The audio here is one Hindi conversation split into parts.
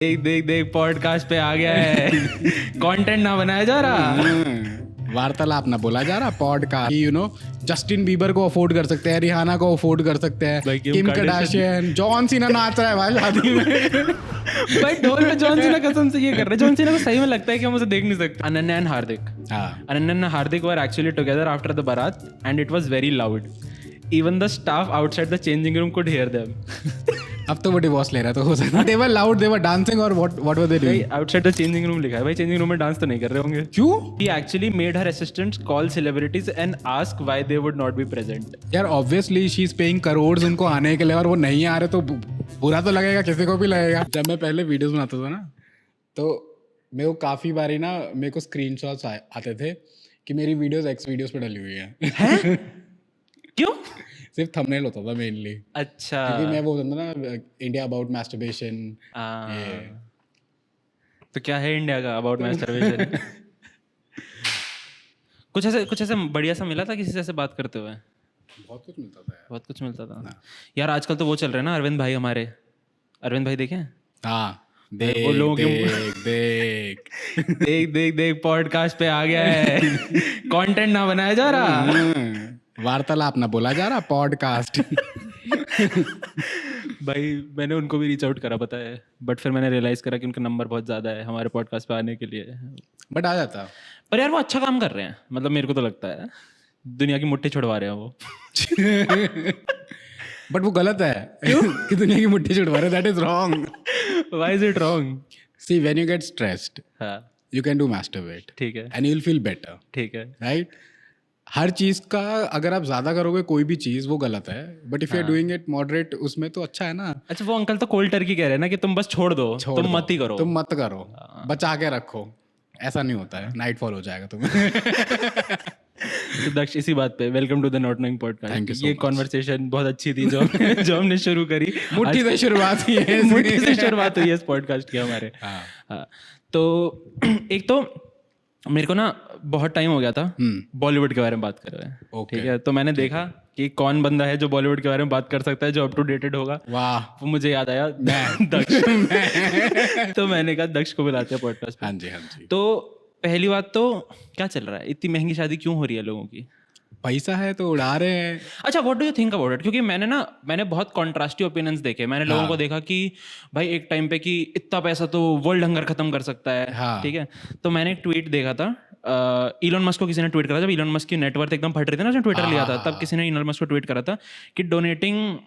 देख देख देख पॉडकास्ट पे आ गया है। कंटेंट ना बनाया जा रहा। वार्तालाप ना बोला जा रहा, पॉडकास्ट। जस्टिन बीबर को अफोर्ड कर सकते हैं, रिहाना को अफोर्ड कर सकते हैं, किम कार्दाशियन, जॉन सीना नाच रहा है भाई शादी में। भाई ढोल में जॉन सीना कसम से ये कर रहे हैं। जॉन सीना को सही में लगता है कि हम उसे देख नहीं सकते। Ananya and Hardik, Ananya and Hardik were actually together after the baraat and it was very loud. Even the staff outside the changing room could hear them. अब तो वो डिवोर्स ले रहा तो हो सकता. They were loud, they were dancing or what were they doing? Outside the changing room लिखा है भाई. changing room में डांस तो नहीं कर रहे होंगे. क्यों? He actually made her assistants call celebrities and ask why they would not be present. यार obviously she's paying crores उनको आने के लिए और वो नहीं आ रहे तो बुरा तो लगेगा, किसी को भी लगेगा. जब मैं पहले वीडियोस बनाता था ना तो मेरे को काफी बारी ना मेरे को स्क्रीनशॉट्स आते थे कि मेरी वीडियोस एक्स वीडियोस पे डली हुई है. क्यों? सिर्फ थंबनेल होता था मेनली. अच्छा. क्योंकि मैं वो होता था ना इंडिया अबाउट मैस्टरबेशन. तो क्या है इंडिया का अबाउट मैस्टरबेशन? कुछ ऐसे बढ़िया सा मिला था किसी से ऐसे बात करते हुए? बहुत कुछ मिलता था यार. बहुत कुछ मिलता था यार. आजकल तो वो चल रहे हैं ना अरविंद भाई, हमारे अरविंद भाई देखे? हाँ. देख वो लोगों देख देख देख देख पॉडकास्ट पे आ गया है. कंटेंट ना बनाया जा रहा. वार्तालाप ना बोला जा रहा, पॉडकास्ट. भाई मैंने उनको भी रीच आउट करा पता है, बट फिर मैंने रियलाइज करा कि उनका नंबर बहुत ज़्यादा है हमारे पॉडकास्ट पे आने के लिए. बट आ जाता. पर यार वो अच्छा काम कर रहे हैं, मतलब मेरे को तो लगता है दुनिया की मुट्ठी छुड़वा रहे हैं वो. बट वो गलत है. कि दुनिया की मुट्ठी छुड़वा रहे, that is wrong. Why is it wrong? See when you get stressed you can do masturbate. ठीक है. And you will feel better. ठीक है. राइट. हर चीज का अगर आप ज्यादा करोगे कोई भी चीज वो गलत है, but if you are doing it moderate उसमें तो अच्छा है ना. अच्छा वो अंकल तो कोल्ड टर्की कह रहे हैं ना कि तुम बस छोड़ दो, तुम मत ही करो. तुम मत करो, बचा के रखो. ऐसा नहीं होता है, नाइट फॉल हो जाएगा तुम्हें. तो दक्ष इसी बात पे welcome to the not knowing podcast. ये कॉन्वर्सेशन बहुत अच्छी थी जो हमने शुरू करी. मुट्ठी से शुरुआत हुई है. मुट्ठी से शुरुआत हुई है इस पॉडकास्ट की हमारे. हाँ. तो एक तो मेरे को ना बहुत टाइम हो गया था बॉलीवुड के बारे में बात कर रहे हैं. ठीक है. तो मैंने देखा कि कौन बंदा है जो बॉलीवुड के बारे में बात कर सकता है जो अप टू डेटेड होगा. वाह. वो मुझे याद आया दक्ष. तो मैंने कहा दक्ष को बुलाते हैं पॉडकास्ट पे. हाँ जी, हाँ जी. तो पहली बात तो क्या चल रहा है, इतनी महंगी शादी क्यों हो रही है लोगों की? पैसा है तो उड़ा रहे हैं. अच्छा what do you think about it? क्योंकि मैंने बहुत कॉन्ट्रास्टिव ओपिनियंस देखे. मैंने लोगों को देखा कि भाई एक टाइम पे कि इतना पैसा तो वर्ल्ड हंगर खत्म कर सकता है. ठीक है. तो मैंने एक ट्वीट देखा था, इलॉन मस्क को किसी ने ट्वीट करा, जब इलॉन मस्क की नेटवर्थ एकदम फट रही थी ना, उसने ट्विटर लिया था, तब किसी ने इलॉन मस्क को ट्वीट करा था कि donating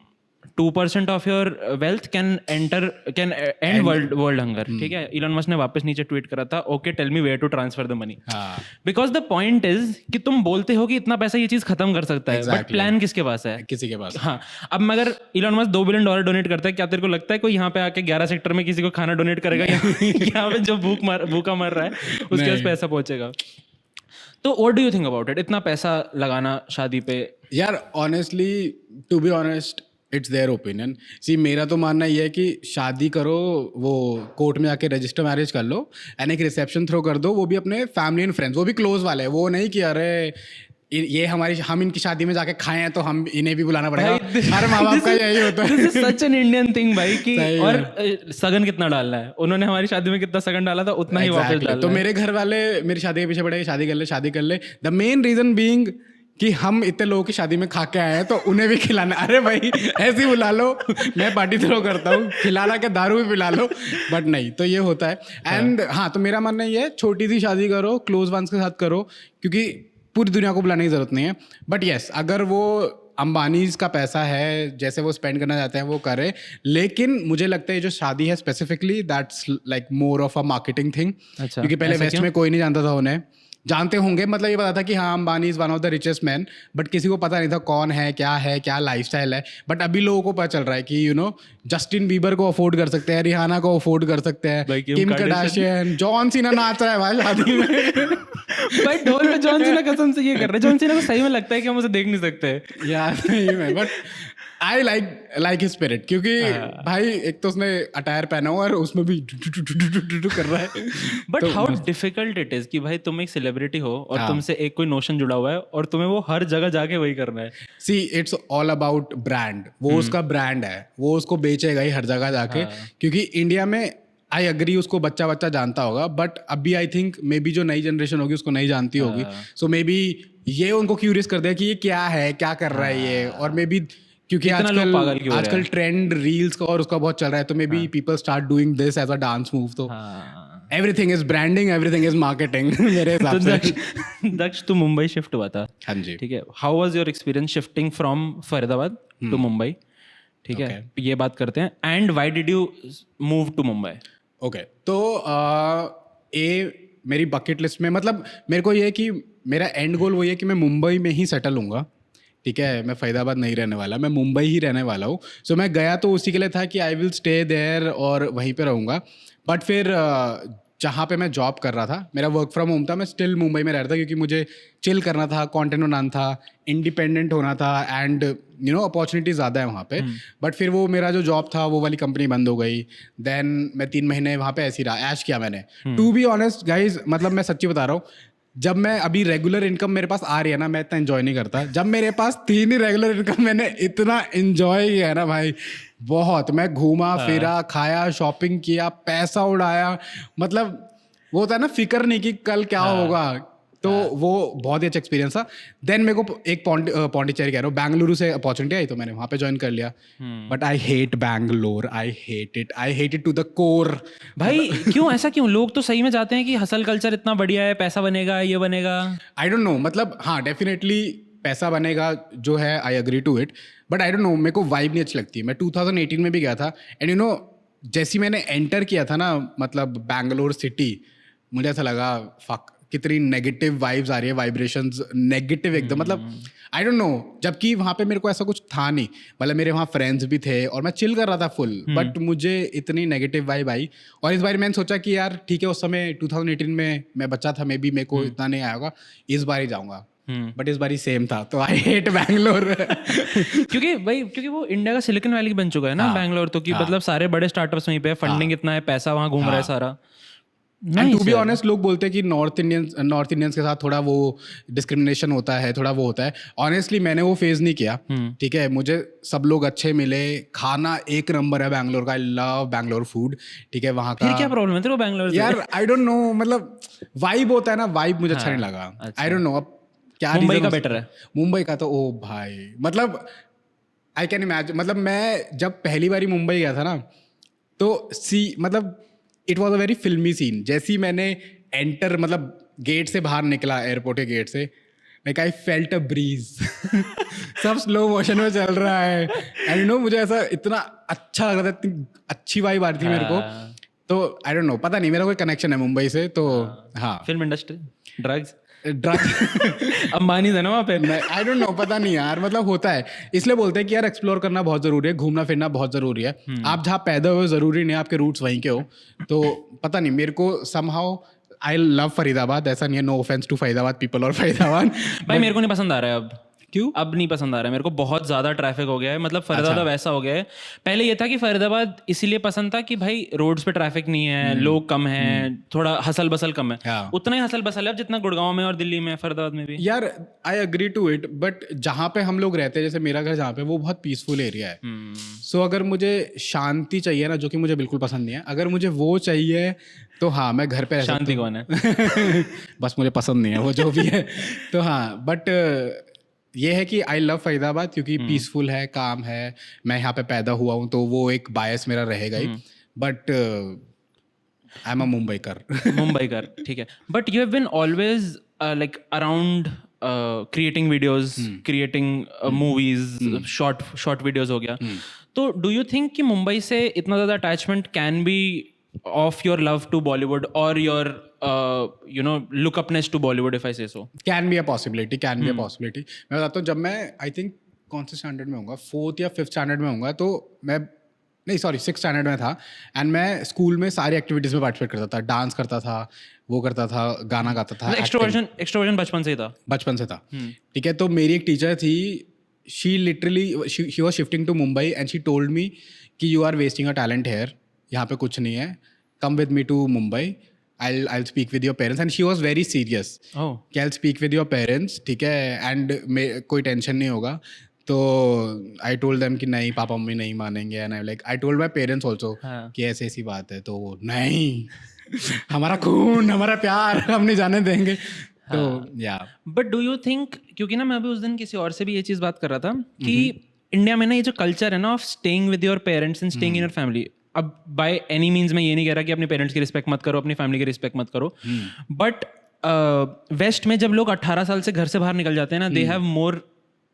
2% of your wealth can and world hunger. ठीक है. इलॉन मस्क ने वापस नीचे ट्वीट करा था, okay tell me where to transfer the money. Because the point is कि तुम बोलते हो कि इतना पैसा ये चीज खत्म कर सकता है, बट प्लान किसके पास है? किसी के पास. हाँ. अब अगर इलॉन मस्क $2 बिलियन डोनेट करता है, क्या तेरे को लगता है कोई यहाँ पे आके 11 सेक्टर में किसी को खाना डोनेट करेगा? यहाँ पे जो भूखा मर रहा है उसके पास पैसा पहुंचेगा. तो what do you think about it, इतना पैसा लगाना शादी पे? यार honestly to be honest it's their opinion. See मेरा तो मानना ये है कि शादी करो, वो कोर्ट में आके रजिस्टर मैरिज कर लो एंड एक रिसेप्शन थ्रो कर दो, वो भी अपने फैमिली एंड फ्रेंड्स, वो भी क्लोज वाले. वो नहीं कि अरे ये हम इनकी शादी में जाके खाए हैं तो हम इन्हें भी बुलाना पड़ेगा. हर माँ बाप का यही होता है. सच एन इंडियन थिंग भाई कि और सगन कितना डालना है, उन्होंने हमारी शादी में कितना सगन डाला था उतना ही वापस डालना. तो मेरे घर वाले मेरी शादी के पीछे पड़े, शादी कर ले. द मेन रीजन बीइंग कि हम इतने लोगों की शादी में खा के आए हैं तो उन्हें भी खिलाना. अरे भाई ऐसे ही बुला लो, मैं पार्टी थ्रो करता हूँ, खिलाना के दारू भी पिला लो. बट नहीं, तो ये होता है. एंड हाँ, तो मेरा मानना ये है छोटी सी शादी करो, क्लोज वंस के साथ करो, क्योंकि पूरी दुनिया को बुलाने की जरूरत नहीं है. बट येस, अगर वो अंबानीज का पैसा है, जैसे वो स्पेंड करना चाहते हैं वो करे. लेकिन मुझे लगता है जो शादी है specifically that's like more of a marketing thing. क्योंकि पहले वेस्ट में कोई नहीं जानता था उन्हें. जानते होंगे मतलब ये पता था कि हाँ Ambani is one of the richest man, but किसी को पता नहीं था कौन है क्या लाइफस्टाइल है. बट अभी लोगों को पता चल रहा है कि जस्टिन बीबर को अफोर्ड कर सकते हैं, रिहाना को अफोर्ड कर सकते हैं, किम कार्दाशियन, जॉन सीना नाच रहा है भाई शादी में. भाई ढोल में जॉन सीना कसम से ये कर रहे हैं. जॉन सीना को सही में लगता है कि हम उसे देख नहीं सकते यार. नहीं मैं, but I like his spirit. क्योंकि भाई एक तो उसने अटायर पहना हुआ और उसमें भी कर रहा है. But how difficult it is कि भाई तुम एक सेलिब्रिटी हो और तुमसे एक कोई नोशन जुड़ा हुआ है और तुम्हें वो हर जगह जाके वही करना है. See it's all about brand. वो उसका ब्रांड है, वो उसको बेचेगा ही हर जगह जाके. क्योंकि इंडिया में आई एग्री उसको बच्चा बच्चा जानता होगा, बट अभी आई थिंक मे बी जो नई जनरेशन होगी उसको नहीं जानती होगी, सो मे बी ये उनको क्यूरियस कर दिया कि ये क्या है, क्या कर रहा है ये, और मे बी क्योंकि आजकल ट्रेंड रील्स का और उसका बहुत चल रहा है, तो maybe people start doing this as a dance move, तो everything is branding, everything is marketing मेरे हिसाब से। दक्ष तू मुंबई शिफ्ट हुआ था, हाँ जी, ठीक है, how was your experience shifting from Faridabad to Mumbai, ठीक है, ये बात करते हैं, and why did you move to Mumbai? Okay, तो मेरी बकेट लिस्ट में, मतलब मेरे को ये है कि मेरा एंड गोल वही है कि मैं मुंबई में ही सेटल हूँगा, ठीक है, मैं फरीदाबाद नहीं रहने वाला, मैं मुंबई ही रहने वाला हूँ। सो मैं गया तो उसी के लिए था कि आई विल स्टे देयर और वहीं पे रहूँगा, बट फिर जहाँ पे मैं जॉब कर रहा था, मेरा वर्क फ्रॉम होम था, मैं स्टिल मुंबई में रह रहा था क्योंकि मुझे चिल करना था, कंटेंट बनाना था, इंडिपेंडेंट होना था, एंड यू नो अपॉर्चुनिटी ज़्यादा है वहाँ पे। बट फिर वो मेरा जो जॉब था वो वाली कंपनी बंद हो गई, देन मैं 3 महीने वहाँ पे ऐसे ही रहा, ऐश किया मैंने। टू बी ऑनेस्ट गाइज, मतलब मैं सच्ची बता रहा हूँ, जब मैं अभी रेगुलर इनकम मेरे पास आ रही है ना, मैं इतना एंजॉय नहीं करता। जब मेरे पास थी नहीं रेगुलर इनकम, मैंने इतना एंजॉय किया है ना भाई, बहुत। मैं घूमा फिरा, खाया, शॉपिंग किया, पैसा उड़ाया, मतलब वो होता है ना फिक्र नहीं कि कल क्या होगा, तो वो बहुत ही अच्छा एक्सपीरियंस था। देन मेरे को एक पौंडीचेरी कह रहा हूँ, बेंगलुरु से अपॉर्चुनिटी आई तो मैंने वहाँ पे ज्वाइन कर लिया, but I hate Bangalore, I hate it to the core. भाई क्यों ऐसा, क्यों? लोग तो सही में जाते हैं कि हसल कल्चर इतना बढ़िया है, पैसा बनेगा, ये बनेगा। आई डोंट नो, मतलब हाँ डेफिनेटली पैसा बनेगा जो है, I agree to it, but I don't know, मेरे को वाइब नहीं अच्छी लगती। मैं 2018 में भी गया था, एंड यू नो जैसे मैंने एंटर किया था ना, मतलब बैंगलोर सिटी, मुझे ऐसा लगा फक, कितनी नेगेटिव वाइब्स आ रही है, वाइब्रेशंस नेगेटिव एकदम, मतलब आई डोंट नो, जबकि वहाँ पे मेरे को ऐसा कुछ था नहीं, मतलब मेरे वहाँ फ्रेंड्स भी थे और मैं चिल कर रहा था फुल, बट मुझे इतनी नेगेटिव वाइब आई। और इस बार मैंने सोचा कि यार ठीक है, उस समय 2018 में मैं बच्चा था, मे बी मेरे को इतना नहीं आया होगा, इस बार ही जाऊँगा, बट इस बार ही सेम था, तो आई हेट बैंगलोर। क्योंकि वो इंडिया का सिलिकॉन वैली बन चुका है ना बैंगलोर, तो कि मतलब सारे बड़े स्टार्टअप्स वहीं पे, फंडिंग इतना है, पैसा वहाँ घूम रहा है सारा। एंड टू बी ऑनेस्ट, लोग बोलते हैं कि नॉर्थ इंडियंस के साथ थोड़ा वो डिस्क्रिमिनेशन होता है, थोड़ा वो होता है। ऑनेस्टली मैंने वो फेज नहीं किया, ठीक है, मुझे सब लोग अच्छे मिले, खाना एक नंबर है बैंगलोर का, आई लव बैंगलोर फूड, ठीक है, वहाँ का। फिर क्या प्रॉब्लम है तेरे को बैंगलोर से? यार आई डोंट नो, मतलब वाइब होता है ना, वाइब मुझे अच्छा नहीं लगा, आई डोंट नो, अब क्या मुंबई का बेटर है? मुंबई का तो ओ भाई, मतलब आई कैन इमेजिन, मतलब मैं जब पहली बारी मुंबई गया था ना, तो मतलब इट वॉज अ वेरी फिल्मी सीन। जैसे ही मैंने एंटर, मतलब गेट से बाहर निकला, एयरपोर्ट के गेट से, like I felt a breeze, सब स्लो मोशन में चल रहा है, एंड यू नो मुझे ऐसा इतना अच्छा लग रहा था, इतनी अच्छी वाइब आ रही थी मेरे को, तो आई डोंट नो, पता नहीं मेरा कोई कनेक्शन है मुंबई से, तो हाँ। फिल्म इंडस्ट्री, ड्रग्स अंबानी था ना वहाँ पे, आई डोंट नो, पता नहीं यार, मतलब होता है, इसलिए बोलते हैं कि यार एक्सप्लोर करना बहुत जरूरी है, घूमना फिरना बहुत जरूरी है। आप जहाँ पैदा हुए जरूरी नहीं आपके रूट्स वहीं के हो, तो पता नहीं मेरे को समहाउ आई लव फरीदाबाद, ऐसा नहीं है, no offence to Faridabad people और फरीदाबाद। भाई मेरे को नहीं पसंद आ रहा है अब। क्यों? अब नहीं पसंद आ रहा है मेरे को, बहुत ज़्यादा ट्रैफिक हो गया है, मतलब फरीदाबाद वैसा हो गया है। पहले ये था कि फरीदाबाद इसीलिए पसंद था कि भाई रोड्स पे ट्रैफिक नहीं है, लोग कम हैं, थोड़ा हसल बसल कम है, उतना ही हसल बसल है अब जितना गुड़गांव में और दिल्ली में, फरीदाबाद में भी। यार I agree to it, but जहाँ पे हम लोग रहते हैं, जैसे मेरा घर जहाँ पे, वो बहुत पीसफुल एरिया है, सो अगर मुझे शांति चाहिए ना, जो कि मुझे बिल्कुल पसंद नहीं है, अगर मुझे वो चाहिए तो हाँ मैं घर पे रह सकता हूँ। शांति कौन है? बस मुझे पसंद नहीं है वो जो भी है, तो हाँ, बट ये है कि आई लव फरीदाबाद क्योंकि पीसफुल है, काम है, मैं यहाँ पे पैदा हुआ हूँ, तो वो एक बायस मेरा रहेगा ही, but I am a Mumbaikar. ठीक है, but you have been always like around creating videos, creating movies, short videos हो गया, तो डू यू थिंक कि मुंबई से इतना ज़्यादा attachment can be of your love to Bollywood और your look upness to Bollywood, if I say so? Can be a possibility. मैं बताता हूँ, जब मैं आई थिंक कौन से स्टैंडर्ड में होऊंगा, 4th या 5th स्टैंडर्ड में होऊंगा, तो मैं नहीं सॉरी 6th स्टैंडर्ड में था, एंड मैं स्कूल में सारी एक्टिविटीज़ में पार्टिसिपेट करता था, डांस करता था, वो करता था, गाना गाता था। एक्सट्रोवर्जन बचपन से था, ठीक है। तो मेरी एक टीचर थी, she literally she was shifting to Mumbai and she told me कि you are wasting a talent here, यहाँ पे कुछ नहीं है, come with me to Mumbai, I'll speak with your parents, and she was very serious. कि I'll speak with your parents, ठीक है, and कोई टेंशन नहीं होगा। तो आई टोल्ड देम कि नहीं पापा मम्मी नहीं मानेंगे, and I told my parents also कि ऐसी ऐसी बात है, तो नहीं हमारा खून हमारा प्यार हम नहीं जाने देंगे। तो या बट डू यू थिंक, क्योंकि ना मैं अभी उस दिन किसी और से भी ये चीज़ बात कर रहा था कि इंडिया में ना ये जो कल्चर है ना of staying with your parents and staying in your family, अब बाय एनी मीन्स मैं ये नहीं कह रहा कि अपने पेरेंट्स की रिस्पेक्ट मत करो, अपनी फैमिली की रिस्पेक्ट मत करो, बट वेस्ट में जब लोग 18 साल से घर से बाहर निकल जाते हैं ना, they have more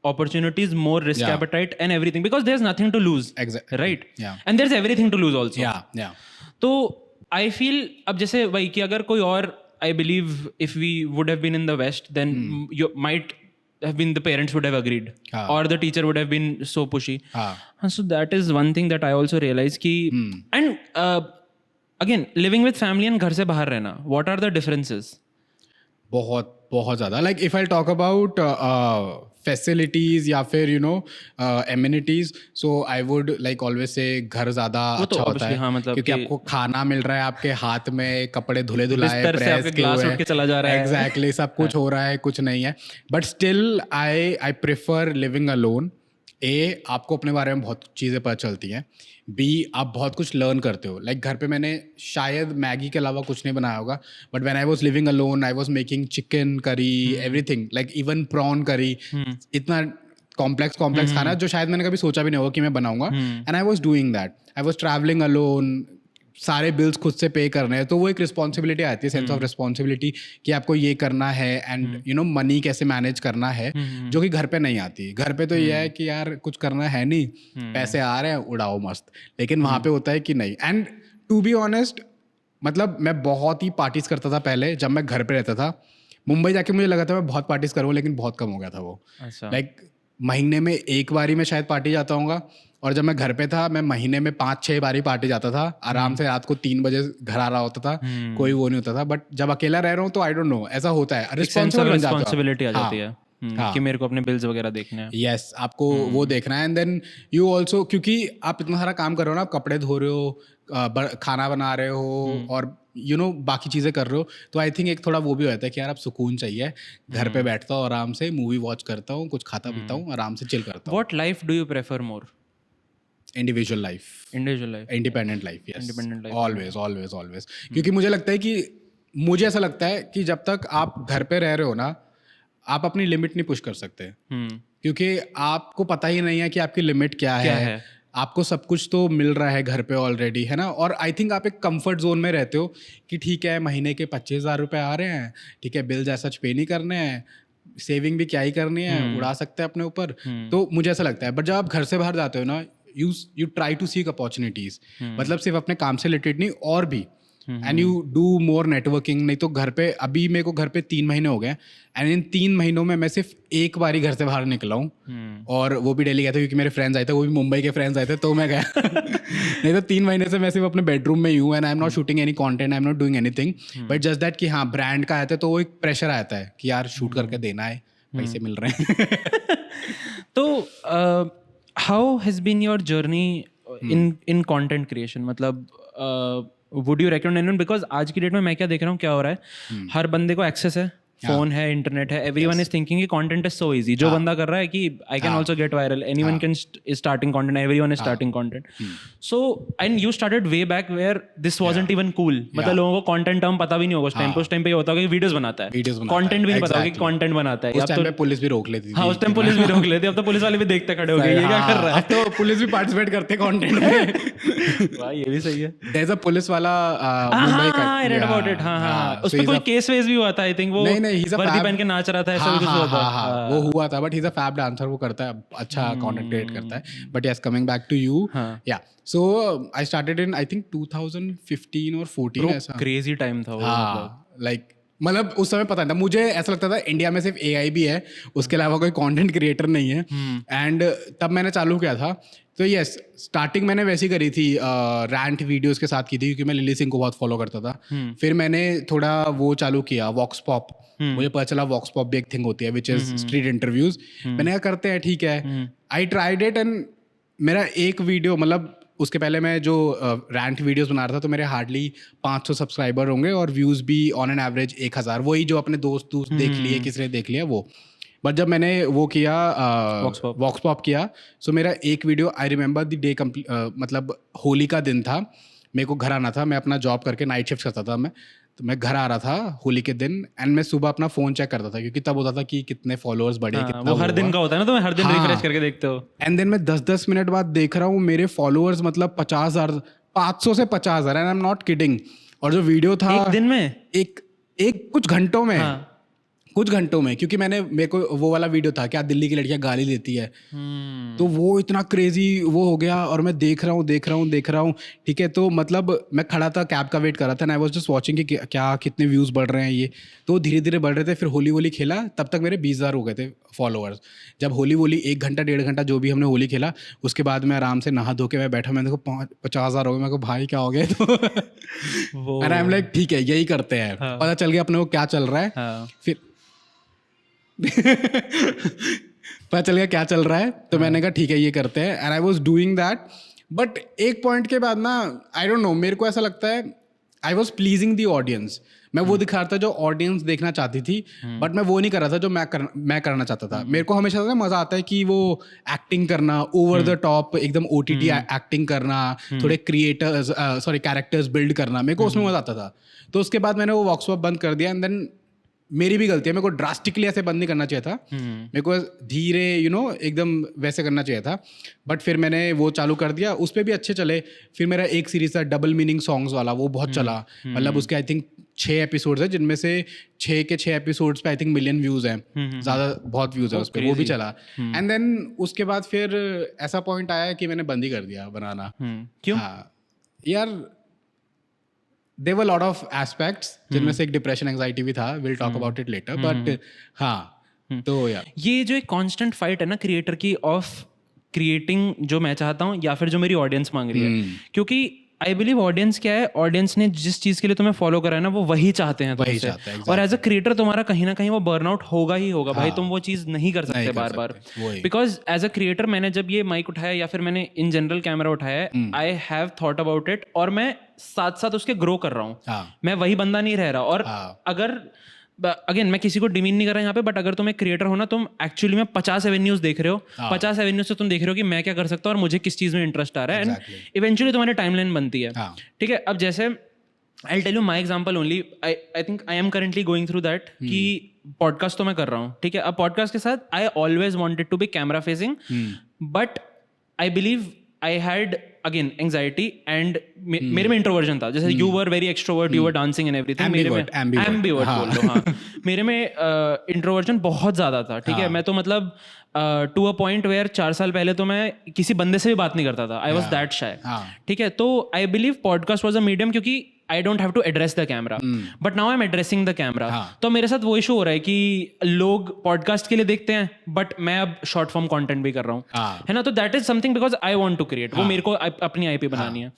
opportunities, more risk appetite and everything, because there's nothing to lose, right? And there's everything to lose also. तो I feel अब जैसे वही कि अगर कोई और, I believe if we would have been in the West, then you might have been, the parents would have agreed, or the teacher would have been so pushy. So that is one thing that I also realized कि and again living with family and घर से बाहर रहना, what are the differences? बहुत बहुत ज़्यादा, like if I talk about facilities या फिर you know amenities, so I would like always say घर ज़्यादा अच्छा होता है। हाँ, मतलब क्योंकि आपको खाना मिल रहा है आपके हाथ में, कपड़े धुले धुलाए प्रेस ग्लास उठ के चला जा रहा है, एग्जैक्टली सब कुछ हो रहा है, कुछ नहीं है। But still I prefer living alone. ए, आपको अपने बारे में बहुत चीज़ें पता चलती हैं, बी, आप बहुत कुछ लर्न करते हो। लाइक घर पे मैंने शायद मैगी के अलावा कुछ नहीं बनाया होगा, but when I was living alone I was making chicken curry, everything, like even prawn curry, इतना कॉम्प्लेक्स खाना जो शायद मैंने कभी सोचा भी नहीं होगा कि मैं बनाऊंगा, and I was doing that. I was travelling alone, सारे बिल्स खुद से पे करने हैं, तो वो एक रिस्पॉन्सिबिलिटी आती है, सेंस ऑफ रिस्पॉन्सिबिलिटी कि आपको ये करना है, एंड यू नो मनी कैसे मैनेज करना है, जो कि घर पे नहीं आती। घर पे तो ये है कि यार कुछ करना है नहीं, पैसे आ रहे हैं उड़ाओ मस्त, लेकिन वहाँ पे होता है कि नहीं। एंड टू बी ऑनेस्ट, मतलब मैं बहुत ही पार्टीज करता था पहले जब मैं घर पे रहता था। मुंबई जाके मुझे लगा था मैं बहुत पार्टीज करूँ, लेकिन बहुत कम हो गया था वो। लाइक महीने में एक बारी मैं शायद पार्टी जाता हूँगा, और जब मैं घर पे था मैं महीने में 5-6 बारी पार्टी जाता था आराम से, रात को 3 बजे घर आ रहा होता था, कोई वो नहीं होता था। बट जब अकेला रह रहा हूँ तो आई डोंट नो, ऐसा होता है, रिस्पॉन्सिबिलिटी आ जाती है कि मेरे को अपने बिल्स वगैरह देखने हैं। यस, आपको वो देखना है। एंड देन यू ऑल्सो, क्योंकि आप इतना सारा काम कर रहे हो ना, आप कपड़े धो रहे हो, खाना बना रहे हो, और यू नो बाकी चीज़ें कर रहे हो, तो आई थिंक एक थोड़ा वो भी होता है कि यार अब सुकून चाहिए, घर पे बैठता हूँ आराम से, मूवी वॉच करता हूँ, कुछ खाता पीता हूँ, आराम से चिल करता हूँ। What life do you prefer more? Individual life, independent life, yes, always. क्योंकि मुझे लगता है कि मुझे ऐसा लगता है कि जब तक आप घर पे रह रहे हो ना, आप अपनी लिमिट नहीं पुश कर सकते, क्योंकि आपको पता ही नहीं है कि आपकी लिमिट क्या है। आपको सब कुछ तो मिल रहा है घर पे ऑलरेडी, है ना, और आई थिंक आप एक कंफर्ट जोन में रहते हो कि ठीक है महीने के 25,000 रुपये आ रहे हैं, ठीक है बिल्स ऐसा पे नहीं करने हैं, सेविंग भी क्या ही करनी है, उड़ा सकते हैं अपने ऊपर। तो मुझे ऐसा लगता है। बट जब आप घर से बाहर जाते हो ना, you try to seek opportunities, मतलब सिर्फ अपने काम से रिलेटेड नहीं, और भी, and you do more networking. नहीं तो घर पे, अभी मेरे को घर पे 3 महीने हो गए, एंड इन 3 महीनों में मैं सिर्फ एक बार ही घर से बाहर निकला हूँ, और वो भी दिल्ली गया था क्योंकि मेरे फ्रेंड्स आए थे, वो भी मुंबई के फ्रेंड्स आए थे, तो मैं गया। नहीं तो 3 महीने से मैं सिर्फ अपने बेडरूम में ही हूँ, and I am not shooting any content, I am not doing anything, but just that कि हाँ ब्रांड का आता है तो वो एक प्रेशर आता है कि यार शूट करके देना है, पैसे मिल रहे हैं। तो how has been your journey in content creation? मतलब would you recommend anyone? Because आज की डेट में मैं क्या देख रहा हूँ, क्या हो रहा है, हर बंदे को एक्सेस है, फोन है, इंटरनेट है, एवरीवन इज थिंकिंग कि कंटेंट इज सो इजी। जो बंदा कर रहा है कि I can also get viral, anyone can is starting content, everyone is starting content. So and you started way back where this wasn't even cool, मतलब लोगों को कंटेंट टर्म पता भी नहीं होगा उस टाइम पे। उस टाइम पे ये होता है कि वीडियोस बनाता है, कंटेंट भी नहीं पता कि कंटेंट बनाता है। उस टाइम पे पुलिस भी रोक लेती थी। हाँ, उस टाइम पुलिस भी रोक लेती है, अब तो पुलिस वाले भी देखते खड़े हो गए ये क्या कर रहा है, तो पुलिस भी पार्टिसिपेट करते हैं कंटेंट में। वाह, ये भी सही है। देयर इज अ पुलिस वाला मुंबई का, आई रेड अबाउट इट। हां, उस पे कोई केस वेस भी हुआ था, आई थिंक वो वर्दी पहन के नाच रहा था, ऐसा कुछ हुआ था। वो हुआ था, but he is a fab dancer, वो करता है अच्छा कंटेंट क्रिएट करता है। But yes, coming back to you, yeah so I started in I think 2015 और 14, ऐसा क्रेजी टाइम था वो। लाइक मतलब उस समय पता नहीं था, मुझे ऐसा लगता था इंडिया में सिर्फ AI भी है, उसके अलावा कोई कंटेंट क्रिएटर नहीं है। एंड तब मैंने चालू किया था, तो यस स्टार्टिंग मैंने वैसी करी थी, रैंट वीडियोस के साथ की थी, क्योंकि मैं लिली सिंह को बहुत फॉलो करता था। फिर मैंने थोड़ा वो चालू किया, वॉक्स पॉप। मुझे पता चला वॉक्स पॉप भी एक थिंग होती है, विच इज स्ट्रीट इंटरव्यूज। मैंने कहा करते हैं, ठीक है, आई ट्राइड इट, एंड मेरा एक वीडियो, मतलब उसके पहले मैं जो रैंट वीडियोस बना रहा था, तो मेरे हार्डली 500 सब्सक्राइबर होंगे, और व्यूज़ भी ऑन एन एवरेज 1000, वही जो अपने दोस्त देख लिए, किसी ने देख लिया वो। बट जब मैंने वो किया Vox Pop. वॉक्स पॉप किया, सो मेरा एक video I remember the day मतलब होली का दिन था, मेरे को घर आना था, मैं अपना जॉब करके नाइट शिफ्ट करता था मैं, तो मैं घर आ रहा था होली के दिन एंड मैं सुबह अपना फ़ोन चेक करता था क्योंकि तब होता था कि कितने फॉलोअर्स बढ़े, कितना वो हर दिन का होता है ना, तो मैं हर दिन रिफ्रेश करके देखते हो। एंड देन मैं 10-10 मिनट बाद देख रहा हूँ मेरे फॉलोअर्स मतलब 50,000, 500 से 50,000, and I am not kidding. और जो वीडियो था एक दिन में, एक कुछ घंटों में, कुछ घंटों में, क्योंकि मेरे को वो वाला वीडियो था क्या दिल्ली की लड़कियां गाली देती है, तो वो इतना क्रेजी वो हो गया और मैं देख रहा हूँ, ठीक है। तो मतलब मैं खड़ा था, कैब का वेट कर रहा था, and I was just watching कि क्या कितने व्यूज़ बढ़ रहे हैं ये, तो धीरे धीरे बढ़ रहे थे। फिर होली खेला, तब तक मेरे 20,000 हो गए थे फॉलोअर्स। जब होली 1 घंटा 1.5 घंटा जो भी हमने होली खेला, उसके बाद मैं आराम से नहा धो के मैं बैठा, मैंने देखो 50,000 हो गए। मैं को भाई क्या हो गए, तो एंड आई एम लाइक ठीक है यही करते हैं, पता चल गया अपने को क्या चल रहा है। फिर पता चल गया क्या चल रहा है, तो मैंने कहा ठीक है ये करते हैं, and I was doing that. But एक पॉइंट के बाद ना, आई डोंट नो, मेरे को ऐसा लगता है I was pleasing the audience. मैं वो दिखा रहा था जो ऑडियंस देखना चाहती थी, बट मैं वो नहीं कर रहा था जो मैं करना चाहता था। मेरे को हमेशा ना मजा आता है कि वो एक्टिंग करना, ओवर द टॉप एकदम OTT एक्टिंग करना, थोड़े कैरेक्टर्स बिल्ड करना, मेरे को उसमें मजा आता था। तो उसके बाद मैंने वो वॉक्स पॉप बंद कर दिया, एंड देन मेरी भी गलती है, मेरे को ड्रास्टिकली ऐसे बंद नहीं करना चाहिए था, मेरे को धीरे एकदम वैसे करना चाहिए था। बट फिर मैंने वो चालू कर दिया, उस पर भी अच्छे चले। फिर मेरा एक सीरीज था डबल मीनिंग सॉन्ग्स वाला, वो बहुत चला, मतलब उसके आई थिंक 6 एपिसोड्स है, जिनमें से 6 के 6 एपिसोड्स पे आई थिंक मिलियन व्यूज़ हैं, ज़्यादा बहुत व्यूज़ है उस पर, वो भी चला। एंड देन उसके बाद फिर ऐसा पॉइंट आया कि मैंने बंद ही कर दिया बनाना। क्यों? हाँ यार, there were a lot of aspects जिनमें से एक डिप्रेशन एंजाइटी भी था, we'll talk about it later, but हाँ, तो यार ये जो एक कांस्टेंट फाइट है ना क्रिएटर की, ऑफ क्रिएटिंग जो मैं चाहता हूँ या फिर जो मेरी ऑडियंस मांग रही है, क्योंकि आई बिलीव ऑडियंस क्या है, ऑडियंस ने जिस चीज के लिए तुम्हें फॉलो करा है ना, वो वही चाहते हैं तुमसे। और एज अ क्रिएटर तुम्हारा कहीं ना कहीं वो बर्नआउट होगा ही होगा। भाई तुम वो चीज नहीं कर सकते बार बार, बिकॉज एज अ क्रिएटर मैंने जब ये माइक उठाया या फिर मैंने इन जनरल कैमरा उठाया है, I have thought about it, और मैं साथ साथ उसके ग्रो कर रहा हूँ। मैं वही बंदा नहीं रह रहा। और अगर अगेन मैं किसी को डिमीन नहीं कर रहा यहाँ पे, बट अगर तुम एक क्रिएटर हो ना, तुम एक्चुअली में 50 एवेन्यूज देख रहे हो, 50 एवेन्यूज से तुम देख रहे हो कि मैं क्या कर सकता हूँ और मुझे किस चीज में इंटरेस्ट आ रहा है, एंड इवेंचुअली तुम्हारी टाइमलाइन बनती है। ठीक है, अब जैसे I tell you my example only, I think I am currently going through that कि पॉडकास्ट तो मैं कर रहा हूँ, ठीक है। अब पॉडकास्ट के साथ I always wanted to be camera facing, but I believe I had again anxiety, and मेरे में इंट्रोवर्जन था। जैसे you were very extrovert, you were dancing and everything, मेरे में एम्बिवर्ट बोल लो, हाँ, मेरे में इंट्रोवर्जन बहुत ज्यादा था। ठीक है, मैं तो मतलब टू अ पॉइंट वेयर 4 साल पहले तो मैं किसी बंदे से भी बात नहीं करता था, आई वॉज दैट शाय। ठीक है, तो I believe podcast was a medium, क्योंकि I don't have to address the camera, but now I am addressing the camera. तो मेरे साथ वो इशू हो रहा है कि लोग पॉडकास्ट के लिए देखते हैं, बट मैं अब शॉर्ट फॉर्म कंटेंट भी कर रहा हूँ, है ना। तो that is something because I want to create, वो मेरे को अपनी आईपी बनानी है।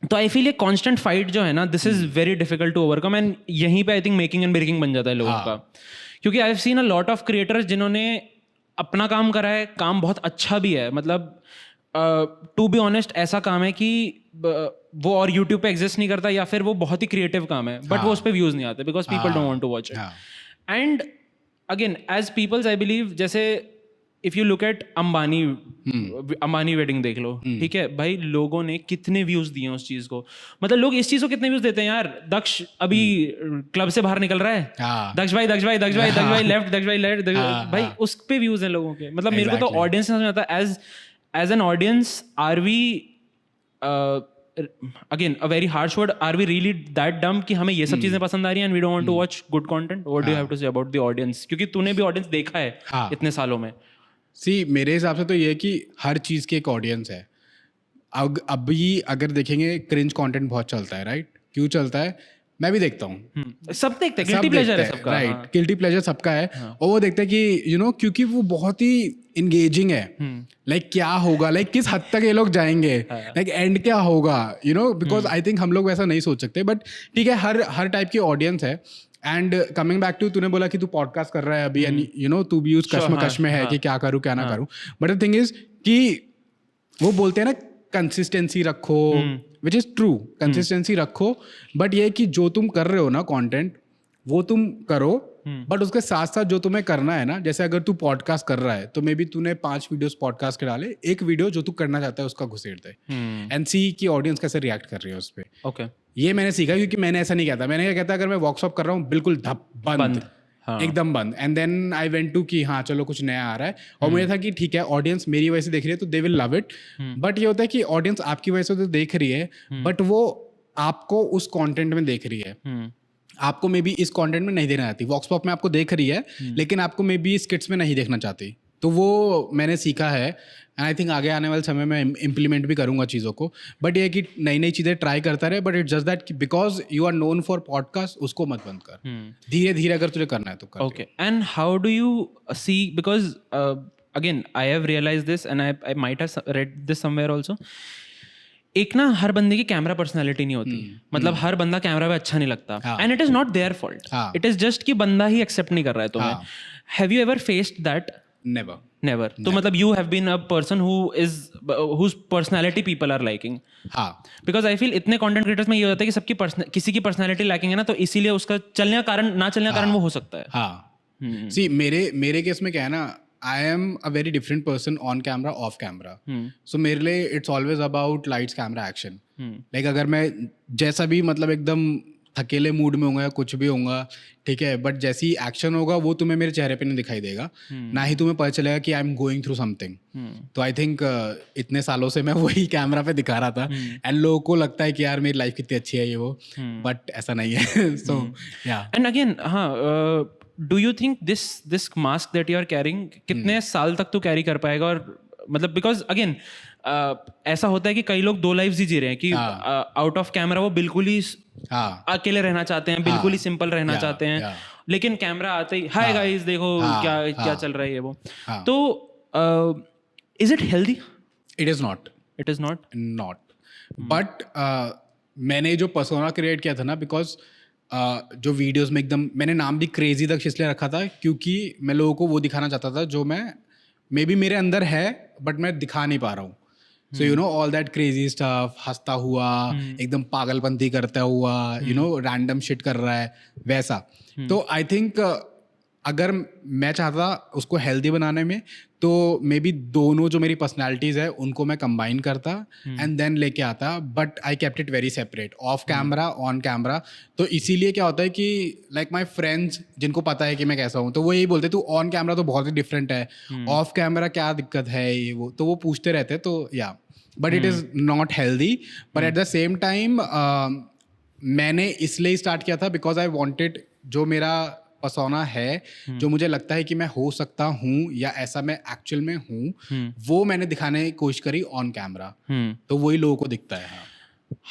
तो आई फील ये कांस्टेंट फाइट जो है ना, this is very difficult to overcome, and यहीं पे I think making and breaking बन जाता है लोगों का। क्योंकि I have seen a lot of creators जिन्होंने अपना काम करा है, काम बहुत अच्छा भी है, मतलब टू बी ऑनेस्ट ऐसा काम है कि वो और यूट्यूब पे एग्जिस्ट नहीं करता, या फिर वो बहुत ही क्रिएटिव काम है, बट वो उस पर व्यूज नहीं आते because people don't want to watch it. And again as peoples I believe, जैसे if you look at Ambani wedding देख लो, ठीक है भाई, लोगों ने कितने व्यूज दिए उस चीज को, मतलब लोग इस चीज को कितने व्यूज देते हैं यार। दक्ष अभी क्लब से बाहर निकल रहा है, दक्ष भाई लेफ्ट, दक्ष भाई लेफ्ट, भाई उस पे व्यूज हैं लोगों के। मतलब मेरे को तो ऑडियंस समझ आता है, as an audience are we again a very harsh word, are we really that dumb कि हमें ये सब चीजें पसंद आ रही हैं and we don't want to watch good content? What do you have to say about the audience, क्योंकि तूने भी ऑडियंस देखा है इतने सालों में। सी मेरे हिसाब से तो ये है कि हर चीज़ की एक ऑडियंस है। अभी अगर देखेंगे क्रिंज कंटेंट बहुत चलता है, राइट? क्यों चलता है? मैं भी देखता हूँ, सब देखते हैं, गिल्टी प्लेजर है सबका, राइट? गिल्टी प्लेजर सबका है, और वो देखते हैं कि क्योंकि वो बहुत ही इंगेजिंग है। लाइक क्या होगा, लाइक किस हद तक ये लोग जाएंगे, लाइक एंड क्या होगा, बिकॉज आई थिंक हम लोग वैसा नहीं सोच सकते। बट ठीक है, हर टाइप की ऑडियंस है। एंड कमिंग बैक टू, तूने बोला कि तू पॉडकास्ट कर रहा है अभी, एंड तू भी उस कश्मकश में है कि क्या करूँ क्या ना करूँ। बट द थिंग इज कि वो बोलते हैं ना, कंसिस्टेंसी रखो, विच इज ट्रू, कंसिस्टेंसी रखो। बट ये कि जो तुम कर रहे हो ना कंटेंट, वो तुम करो बट उसके साथ साथ जो तुम्हें करना है ना, जैसे अगर तू पॉडकास्ट कर रहा है तो मे बी तूने 5 वीडियोस पॉडकास्ट के डाले, एक वीडियो जो तू करना चाहता है उसका घुसेड़ दे एंड सी कि ऑडियंस कैसे रिएक्ट कर रही है उस पर। ओके, ये मैंने सीखा, क्योंकि मैंने ऐसा नहीं कहता, मैंने क्या कहता, अगर मैं वर्कशॉप कर रहा हूँ बिल्कुल धप बंद, एकदम बंद, and then I went to कि हाँ चलो कुछ नया आ रहा है, और मुझे था कि ठीक है ऑडियंस मेरी वजह से देख रही है तो they will love it. But ये होता है कि ऑडियंस आपकी वजह से तो देख रही है, बट वो आपको उस कंटेंट में देख रही है, आपको मे बी इस कंटेंट में नहीं देखना चाहती। वॉक्सपॉप में आपको देख रही है लेकिन आपको मे बी स्किट्स में नहीं देखना चाहती। तो वो मैंने सीखा है एंड आई थिंक आगे आने वाले समय में इम्प्लीमेंट भी करूंगा चीज़ों को। बट ये कि नई नई चीज़ें ट्राई करता रहे, but it's just that because you are known for podcast, उसको मत बंद कर, धीरे धीरे अगर तुझे करना है तो कर। Okay, and how do you see, because again I have realise this and I might have read this somewhere also, एक ना हर बंदे की कैमरा पर्सनालिटी नहीं होती, मतलब हर बंदा कैमरा में अच्छा नहीं लगता, and it is not their fault, it is just कि बंदा ही एक्सेप्ट नहीं कर रहा है तुम्हें। Have you ever faced that? Never. तो मतलब you have been a person whose personality people are liking. हाँ, बिकॉज आई फील इतने कंटेंट क्रिएटर्स में ये होता है कि सबकी किसी की पर्सनैलिटी लैकिंग है ना, तो इसीलिए उसका चलने का कारण ना चलने का कारण वो हो सकता है। हाँ, सी मेरे केस में क्या है ना, I am a very different person on camera, off camera. So मेरे लिए it's always about lights, camera, action. Like अगर मैं जैसा भी मतलब एकदम थकेले मूड में होऊंगा या कुछ भी होऊंगा, ठीक है, बट जैसी एक्शन होगा वो तुम्हें मेरे चेहरे पे नहीं दिखाई देगा, ना ही तुम्हें पता चलेगा कि आई एम गोइंग थ्रू समथिंग। तो आई थिंक इतने सालों से मैं वही कैमरा पे दिखा रहा था एंड लोगों को लगता है कि यार मेरी लाइफ कितनी अच्छी है ये वो, बट ऐसा नहीं है। सो या, एंड अगेन हाँ, do you think this mask that you are carrying कितने साल तक तू कैरी कर पाएगा? और मतलब बिकॉज अगेन ऐसा होता है कि कई लोग 2 लाइफ्स ही जी रहे हैं कि आउट ऑफ कैमरा वो बिल्कुल ही अकेले रहना चाहते हैं, बिल्कुल ही सिंपल रहना चाहते हैं, लेकिन कैमरा आते ही हाय गाइस देखो क्या चल रहा है ये वो। तो is it healthy? It is not, but मैंने जो पर्सोना क्रिएट किया था ना, बिकॉज जो वीडियोस में एकदम, मैंने नाम भी क्रेजी दक्ष इसलिए रखा था क्योंकि मैं लोगों को वो दिखाना चाहता था जो मैं मे बी मेरे अंदर है बट मैं दिखा नहीं पा रहा हूँ। So you know all that crazy stuff, हंसता हुआ, एकदम पागलपंती करता हुआ, यू नो रैंडम शिट कर रहा है वैसा। तो आई थिंक अगर मैं चाहता उसको हेल्दी बनाने में तो मे बी दोनों जो मेरी पर्सनैलिटीज़ है उनको मैं कंबाइन करता एंड देन लेके आता, but I kept it very separate, of camera, on camera. तो इसीलिए क्या होता है कि लाइक माई फ्रेंड्स जिनको पता है कि मैं कैसा हूँ, तो वो यही बोलते तू ऑन कैमरा तो बहुत ही डिफरेंट है, ऑफ कैमरा क्या दिक्कत है ये वो, तो वो पूछते रहते। तो या, but it is not healthy, but at the same time मैंने इसलिए स्टार्ट किया था बिकॉज आई वॉन्टेड, जो मेरा पर्सोना है, जो मुझे लगता है कि मैं हो सकता हूँ या ऐसा मैं एक्चुअल में हूँ, वो मैंने दिखाने की कोशिश करी ऑन कैमरा, तो वही लोगों को दिखता है।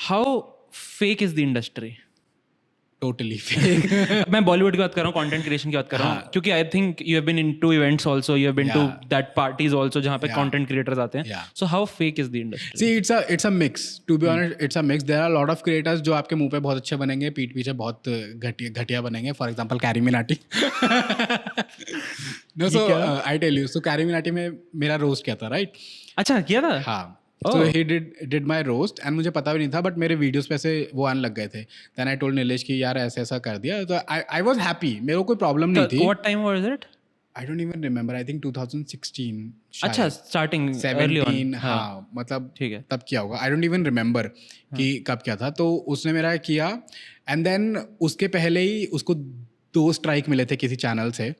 How fake is the industry? Totally fake. मैं बॉलीवुड की बात कर रहा हूँ, कंटेंट क्रिएशन की बात कर रहा हूँ, क्योंकि I think you have been into events also, you have been to that parties also जहाँ पे कंटेंट क्रिएटर्स आते हैं। So how fake is the industry? See it's a mix, to be honest it's a mix. There are lot of creators जो आपके मुंह पे बहुत अच्छे बनेंगे, पीठ पीछे बहुत घटिया बनेंगे। For example Carry Minati. No, so I tell you, so Carry Minati में मेरा रोस्ट किया था, राइट? अच्छा, किया था? हाँ, so he did my roast and मुझे पता भी नहीं था, बट मेरे वीडियोस पे से वो आने लग गए थे। Then I told नीलेश कि यार ऐसे ऐसा कर दिया, तो I was happy, मेरे को कोई प्रॉब्लम नहीं थी। What time was it? I don't even remember, I think 2016 अच्छा, starting early on। हाँ, मतलब ठीक है, तब किया होगा। I don't even remember कि कब क्या था। तो उसने मेरा किया एंड देन उसके पहले ही उसको 2 स्ट्राइक मिले थे किसी चैनल से,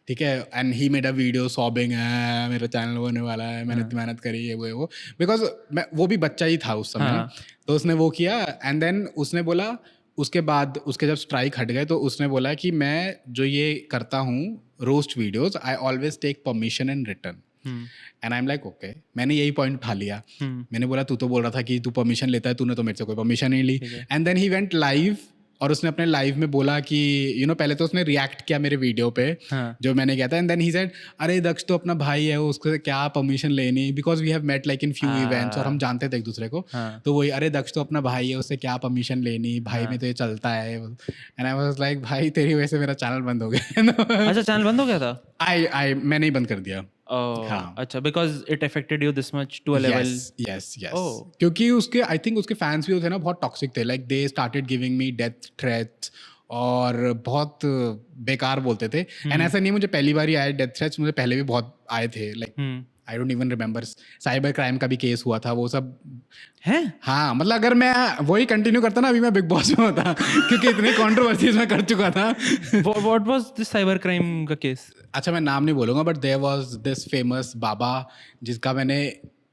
ठीक है, and he made a video sobbing, है मेरा चैनल होने वाला है, मैंने इतनी मेहनत करी है वो, बिकॉज मैं वो भी बच्चा ही था उस समय, तो उसने वो किया एंड देन उसने बोला, उसके बाद उसके जब स्ट्राइक हट गए तो उसने बोला कि मैं जो ये करता हूँ roast videos, I always take permission in return. And I am like okay, मैंने यही पॉइंट उठा लिया। मैंने बोला तू तो बोल रहा था कि तू परमिशन लेता है, तूने तो मेरे से कोई परमिशन नहीं ली। And then he went live और उसने अपने लाइव में बोला कि यू नो पहले तो उसने रिएक्ट किया मेरे वीडियो पे, जो मैंने किया था, एंड देन ही सेड अरे दक्ष तो अपना भाई है, उसको क्या परमिशन लेनी, because we have met like in few events, और हम जानते थे एक दूसरे को। तो वही, अरे दक्ष तो अपना भाई है, उससे क्या परमिशन लेनी, भाई में तो ये चलता है। एंड आई वाज लाइक भाई तेरी वजह से मेरा चैनल बंद हो गया। अच्छा, चैनल बंद हो गया था? मैंने ही बंद कर दिया। अच्छा, because it affected you this much to a level. Yes. क्योंकि उसके आई थिंक उसके फैंस भी होते हैं ना बहुत टॉक्सिक थे, like they started giving me death threats और बहुत बेकार बोलते थे. एंड ऐसा नहीं मुझे पहली बार ही आए डेथ थ्रेट्स, मुझे पहले भी बहुत आए थे. Like I don't even remember. Cyber crime का भी केस हुआ था, वो सब है. हाँ. मतलब अगर मैं वही कंटिन्यू करता ना, अभी मैं बिग बॉस में होता क्योंकि इतनी कंट्रोवर्सीज में कर चुका था. What was this cyber crime का केस? अच्छा मैं नाम नहीं बोलूंगा, but there was this famous बाबा जिसका मैंने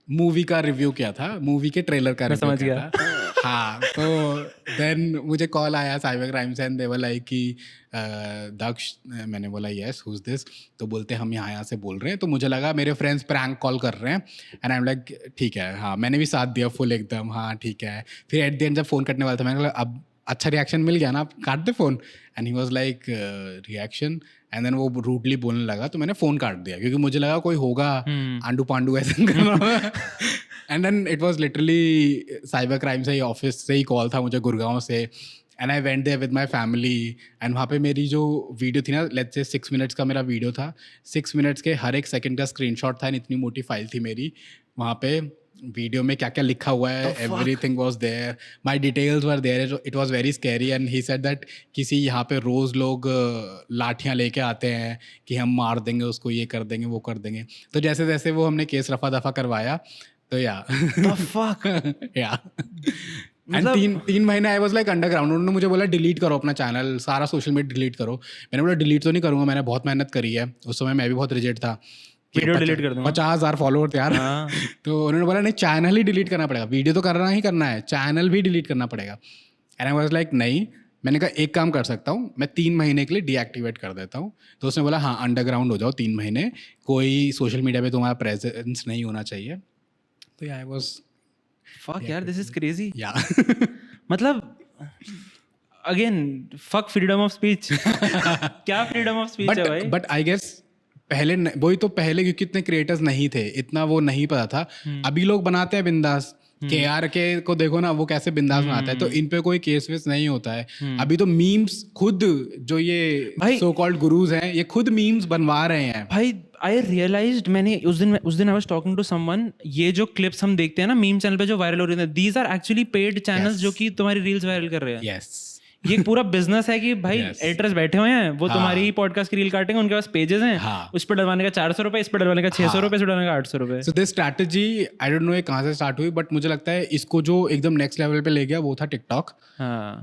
मूवी का रिव्यू किया था, मूवी के ट्रेलर का रिव्यू समझ किया गया. था. हाँ. तो देन मुझे कॉल आया साइबर क्राइम से एंड दे वर लाइक कि दक्ष. मैंने बोला यस, हु इज दिस? तो बोलते हम यहाँ से बोल रहे हैं. तो मुझे लगा मेरे फ्रेंड्स प्रैंक कॉल कर रहे हैं एंड आई एम लाइक ठीक है. हाँ मैंने भी साथ दिया फुल एकदम. हाँ ठीक है. फिर एट द एंड जब फ़ोन कटने वाला था मैंने कहा अब अच्छा रिएक्शन मिल गया ना, आप काट दे phone. And he was like reaction. And then वो रूडली बोलने लगा तो मैंने फ़ोन काट दिया क्योंकि मुझे लगा कोई होगा आंडू पांडू ऐसा कर रहा होगा. And then it was literally cyber crime से ही, ऑफिस से ही कॉल था मुझे गुड़गांव से. And I went there with my family and वहाँ पे मेरी जो वीडियो थी ना, लेट्स से 6 मिनट्स का मेरा वीडियो था. 6 मिनट्स के हर एक सेकंड का स्क्रीनशॉट था. इतनी मोटी फाइल थी मेरी. वहाँ पे वीडियो में क्या क्या लिखा हुआ है, everything was there, my details were there. It was very scary. And he said that किसी यहाँ पे रोज़ लोग लाठियाँ लेके आते हैं कि हम मार देंगे उसको, ये कर देंगे, वो कर देंगे. तो जैसे जैसे वो हमने केस रफा दफा करवाया तो या या एंड 3 महीने आई वाज लाइक अंडरग्राउंड. उन्होंने मुझे बोला डिलीट करो अपना चैनल, सारा सोशल मीडिया डिलीट करो. मैंने बोला डिलीट तो नहीं करूँगा, मैंने बहुत मेहनत करी है. उस समय मैं भी बहुत रिजेक्ट था. वीडियो डिलीट कर दूंगा. 50,000 फॉलोअर थे यार. तो उन्होंने बोला नहीं, चैनल ही डिलीट करना पड़ेगा. वीडियो तो करना ही करना है, चैनल भी डिलीट करना पड़ेगा. एंड आई वाज लाइक नहीं. मैंने कहा एक काम कर सकता हूँ, मैं 3 महीने के लिए डीएक्टिवेट कर देता हूँ. तो उसने बोला हाँ अंडरग्राउंड हो जाओ 3 महीने, कोई सोशल मीडिया पे तुम्हारा प्रेजेंस नहीं होना चाहिए. तो आई वाज फक यार, दिस इज क्रेजी. या मतलब again fuck freedom of speech. क्या फ्रीडम ऑफ स्पीच है भाई? बट आई गेस पहले वही तो, पहले क्योंकि इतने क्रिएटर्स नहीं थे, इतना वो नहीं पता था. अभी लोग बनाते हैं बिंदास. KRK को देखो ना, वो कैसे बिंदास बनाता है. तो इन पे कोई केस वेस नहीं होता है. अभी तो मीम्स खुद जो ये सो कॉल्ड गुरुज हैं, ये खुद मीम्स बनवा रहे हैं भाई. आई रियलाइज्ड, मैंने उस दिन I was talking to someone, ये जो क्लिप्स हम देखते हैं ना मीम चैनल पे जो वायरल हो रही है, these are actually paid channels जो कि तुम्हारी रील्स वायरल कर रहे हैं. यस. ये एक पूरा बिजनेस है कि भाई एडिटर्स बैठे हुए हैं, वो तुम्हारी ही पॉडकास्ट की रील काटेंगे, उनके पास पेजेस हैं, उस पर डलवाने का 400 रुपए, इस पर डलवाने का 600 रुपए, इस पर डलवाने का 800 रुपए. So this strategy I don't no ये कहाँ से स्टार्ट हुई, बट मुझे लगता है इसको जो एकदम नेक्स्ट लेवल पे ले गया वो था टिकटॉक.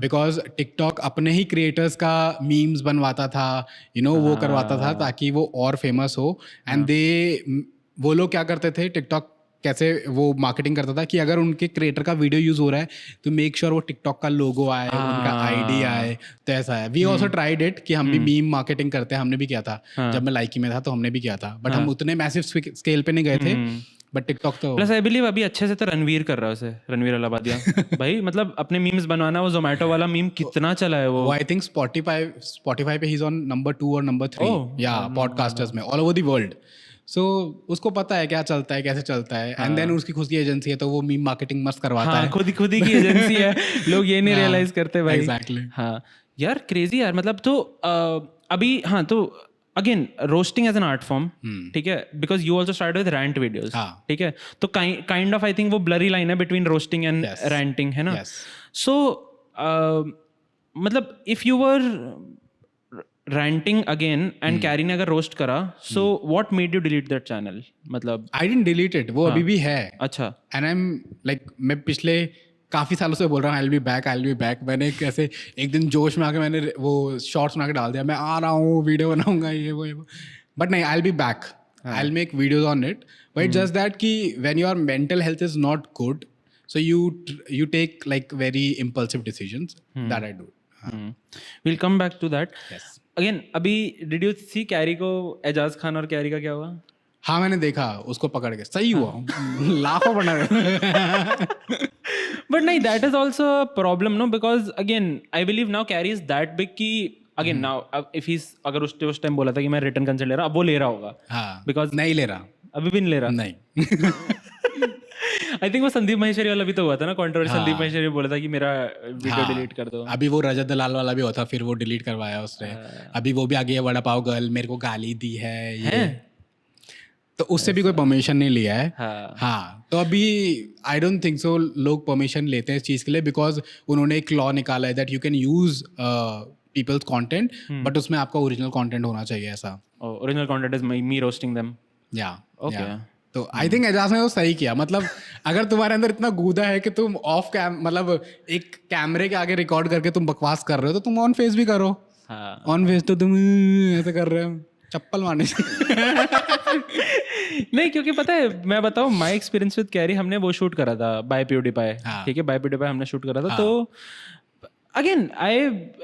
बिकॉज टिकटॉक अपने ही क्रिएटर्स का मीम्स बनवाता था, वो करवाता था ताकि वो और फेमस हो. एंड वो लोग क्या करते थे, टिकटॉक कैसे वो मार्केटिंग करता था कि अगर उनके क्रिएटर का वीडियो यूज हो रहा है तो मेक श्योर वो टिकटॉक का लोगो आए, उनका आईडी आए. तो ऐसा है. वी ऑल्सो ट्राइड इट कि हम भी मीम मार्केटिंग करते हैं. हमने भी किया था जब मैं लाइकी में था, तो हमने भी किया था. बट हम उतने मैसिव स्केल पे नहीं गए थे. बट टिकटॉक तो प्लस आई बिलीव अभी अच्छे से तो रणवीर कर रहा है उसे, रणवीर अलाहाबादिया. भाई मतलब अपने मीम्स बनवाना, वो जोमेटो वाला मीम कितना चला है वो. आई थिंक स्पॉटिफाई पे ही इज ऑन नंबर 2 और नंबर 3 या पॉडकास्टर्स में ऑल ओवर द वर्ल्ड. सो उसको पता है क्या चलता है, कैसे चलता है. एंड देन उसकी खुद की एजेंसी है तो वो मीम मार्केटिंग मस्त करवाता है. खुद ही की एजेंसी है. लोग ये नहीं रियलाइज करते भाई. एग्जैक्टली. हाँ यार क्रेजी यार. मतलब तो अभी हाँ, तो again roasting as an art form, ठीक है, because you also start with rant videos. ठीक है, तो काइंड ऑफ आई थिंक वो ब्लरी लाइन है बिटवीन रोस्टिंग एंड रैंटिंग, है ना. सो मतलब if you were ranting again and Carrie ने अगर रोस्ट करा, so what made you delete that channel? मतलब I didn't delete it, वो अभी भी है. अच्छा. and I'm like, मैं पिछले काफ़ी सालों से बोल रहा हूँ I'll be back. मैंने कैसे एक दिन जोश में आके मैंने वो शॉर्ट्स बना के डाल दिया, मैं आ रहा हूँ, वीडियो बनाऊंगा, ये वो. बट नहीं, I'll be back. I'll make videos on it. But it's just that कि when your mental health is not good, so you take like very impulsive decisions. That I do. We'll come back to that. Yes. Again अभी डिड यू सी कैरी को, एजाज खान और कैरी का क्या हुआ? हाँ मैंने देखा उसको पकड़ के, सही हुआ. लाफा बना. बट नहीं, that is also a problem no, because again I believe now Carry is that big कि अगेन नाउ इफ ही अगर उस टाइम बोला था कि मैं रिटर्न कंसेंट ले रहा, अब वो ले रहा होगा. हाँ, बिकॉज नहीं ले रहा, अभी भी नहीं ले रहा. नहीं. आई थिंक वो संदीप महेश्वरी वाला भी तो हुआ था ना, कंट्रोवर्सी. संदीप महेश्वरी बोला था कि मेरा वीडियो डिलीट कर दो. अभी वो रजत दलाल वाला भी हुआ था, फिर वो डिलीट करवाया उसने. अभी वो भी आ गई है, वड़ा पाव गर्ल मेरे को गाली दी है ये. तो उससे भी कोई परमिशन नहीं लिया है. हाँ. तो अभी आई डोंट थिंक सो लोग परमिशन लेते हैं इस चीज़ के लिए, बिकॉज उन्होंने एक लॉ निकाला है that you can use people's content, but उसमें आपका ओरिजिनल कंटेंट होना चाहिए ऐसा। Original content is me roasting them. Yeah okay. तो आई थिंक एजाज ने वो सही किया। मतलब अगर तुम्हारे अंदर इतना गूदा है कि तुम ऑफ कैम मतलब एक कैमरे के आगे रिकॉर्ड करके तुम बकवास कर रहे हो, तो तुम ऑन फेस भी करो। ऑन फेस तो तुम ऐसे कर रहे हो, चप्पल मारने से। नहीं, क्योंकि पता है मैं बताऊं, माय एक्सपीरियंस विद कैरी, हमने वो शूट करा था बाय प्यूडीपाई। ठीक है, बाय प्यूडीपाई हमने शूट करा था। तो again I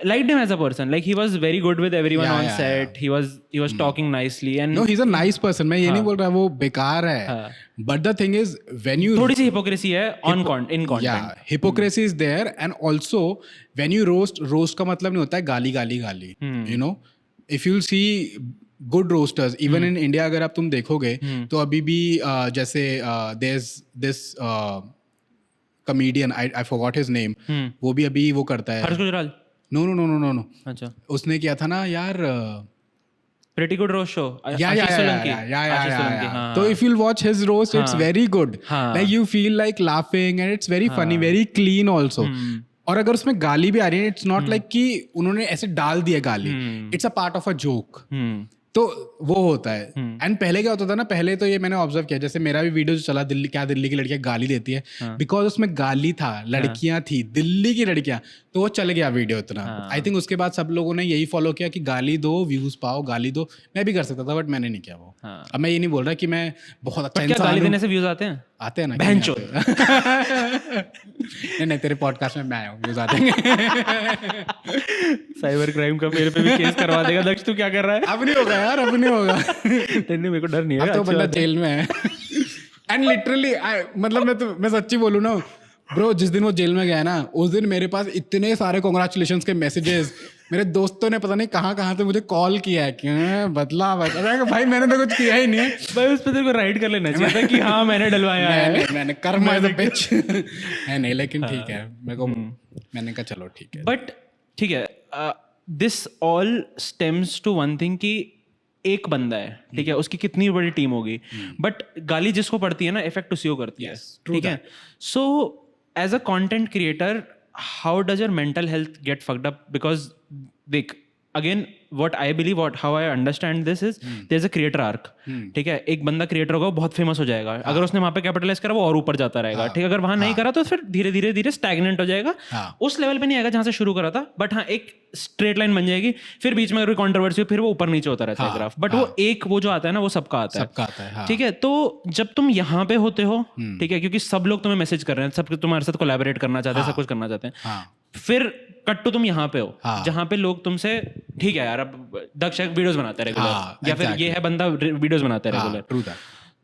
liked him as a person, like he was very good with everyone on set. He was talking nicely and no, he's a nice person. मैं ये नहीं बोल रहा वो बेकार है, but the thing is when you थोड़ी सी hypocrisy है in content. Yeah, hypocrisy is there, and also when you roast का मतलब नहीं होता है गाली गाली गाली, you know, if you'll see good roasters even in India, अगर आप तुम देखोगे तो अभी भी जैसे there's this comedian, I forgot his name, वो भी अभी वो करता है। हर्ष गुजराल? No. अच्छा, उसने किया था ना यार Pretty Good Roast Show. Yeah. So if you'll watch his roast, it's very good. Like you feel like laughing and it's very funny, very clean also. और अगर उसमें गाली भी आ रही है, it's not like कि उन्होंने ऐसे डाल दिया गाली, it's a part of a joke. तो वो होता है। एंड पहले क्या होता था ना, पहले तो ये मैंने ऑब्जर्व किया, जैसे मेरा भी वीडियो जो चला दिल्ली की लड़कियां गाली देती है, बिकॉज उसमें गाली था, लड़कियां थी, दिल्ली की लड़कियां, तो वो चल गया वीडियो इतना। आई थिंक उसके बाद सब लोगों ने यही फॉलो किया कि गाली दो, व्यूज पाओ, गाली दो। मैं भी कर सकता था बट मैंने नहीं किया वो। अब मैं ये नहीं बोल रहा कि मैं बहुत अच्छा इंसान हूं। गाली देने से व्यूज आते हैं? आते हैं ना, बहनचोद। नहीं, तेरे पॉडकास्ट में मैं आया हूँ, व्यूज आते हैं। साइबर क्राइम का मेरे पे भी केस करवा देगा दक्ष, तू क्या कर रहा है? अब नहीं होगा यार, अब नहीं होगा। तेरे मेरे को डर नहीं है, अब तो बंदा जेल में है। एंड लिटरली मतलब मैं सच्ची बोलूँ ना ब्रो, जिस दिन वो जेल में गया ना, उस दिन मेरे पास इतने सारे कॉन्ग्रेचुलेशंस के मैसेजेस, मेरे दोस्तों ने पता नहीं कहाँ से मुझे कॉल किया है कि बदला भाई मैंने तो कुछ किया ही नहीं है भाई। उस पर तेरे को राइट कर लेना चाहिए था कि हाँ मैंने डलवाया है, मैंने कर्म एज अ बिच है नहीं, लेकिन ठीक है मेरे को, मैंने कहा चलो ठीक है। बट ठीक है, this all stems to one thing कि एक बंदा है, ठीक है, उसकी कितनी बड़ी टीम होगी, बट गाली जिसको पड़ती है ना, इफेक्ट उसी को करती है, ठीक है। So as a content creator, how does your mental health get fucked up? Because again what I believe, how I understand this is there's a creator arc, ठीक है। एक बंदा क्रिएटर होगा, बहुत फेमस हो जाएगा, अगर उसने वहां पे कैपिटलाइज करा वो और ऊपर जाता रहेगा, ठीक है। अगर वहां नहीं करा तो फिर धीरे धीरे स्टैग्नेंट हो जाएगा, उस लेवल पे नहीं आएगा जहां से शुरू करा था, बट हाँ एक स्ट्रेट लाइन बन जाएगी, फिर बीच में अगर कोई कंट्रोवर्सी हो फिर वो ऊपर नीचे होता रहता है ग्राफ, बट वो एक वो जो आता है ना वो सबका आता है, ठीक है। तो जब तुम यहाँ पे होते हो, ठीक है, क्योंकि सब लोग तुम्हें मैसेज कर रहे हैं, सब तुम्हारे साथ कोलैबोरेट करना चाहते हैं, सब कुछ करना चाहते हैं, फिर कट टू तुम यहाँ पे हो जहाँ पे लोग तुमसे, ठीक है यार अब दक्ष वीडियोस बनाता है रेगुलर, या फिर ये है बंदा वीडियोस बनाता है रेगुलर,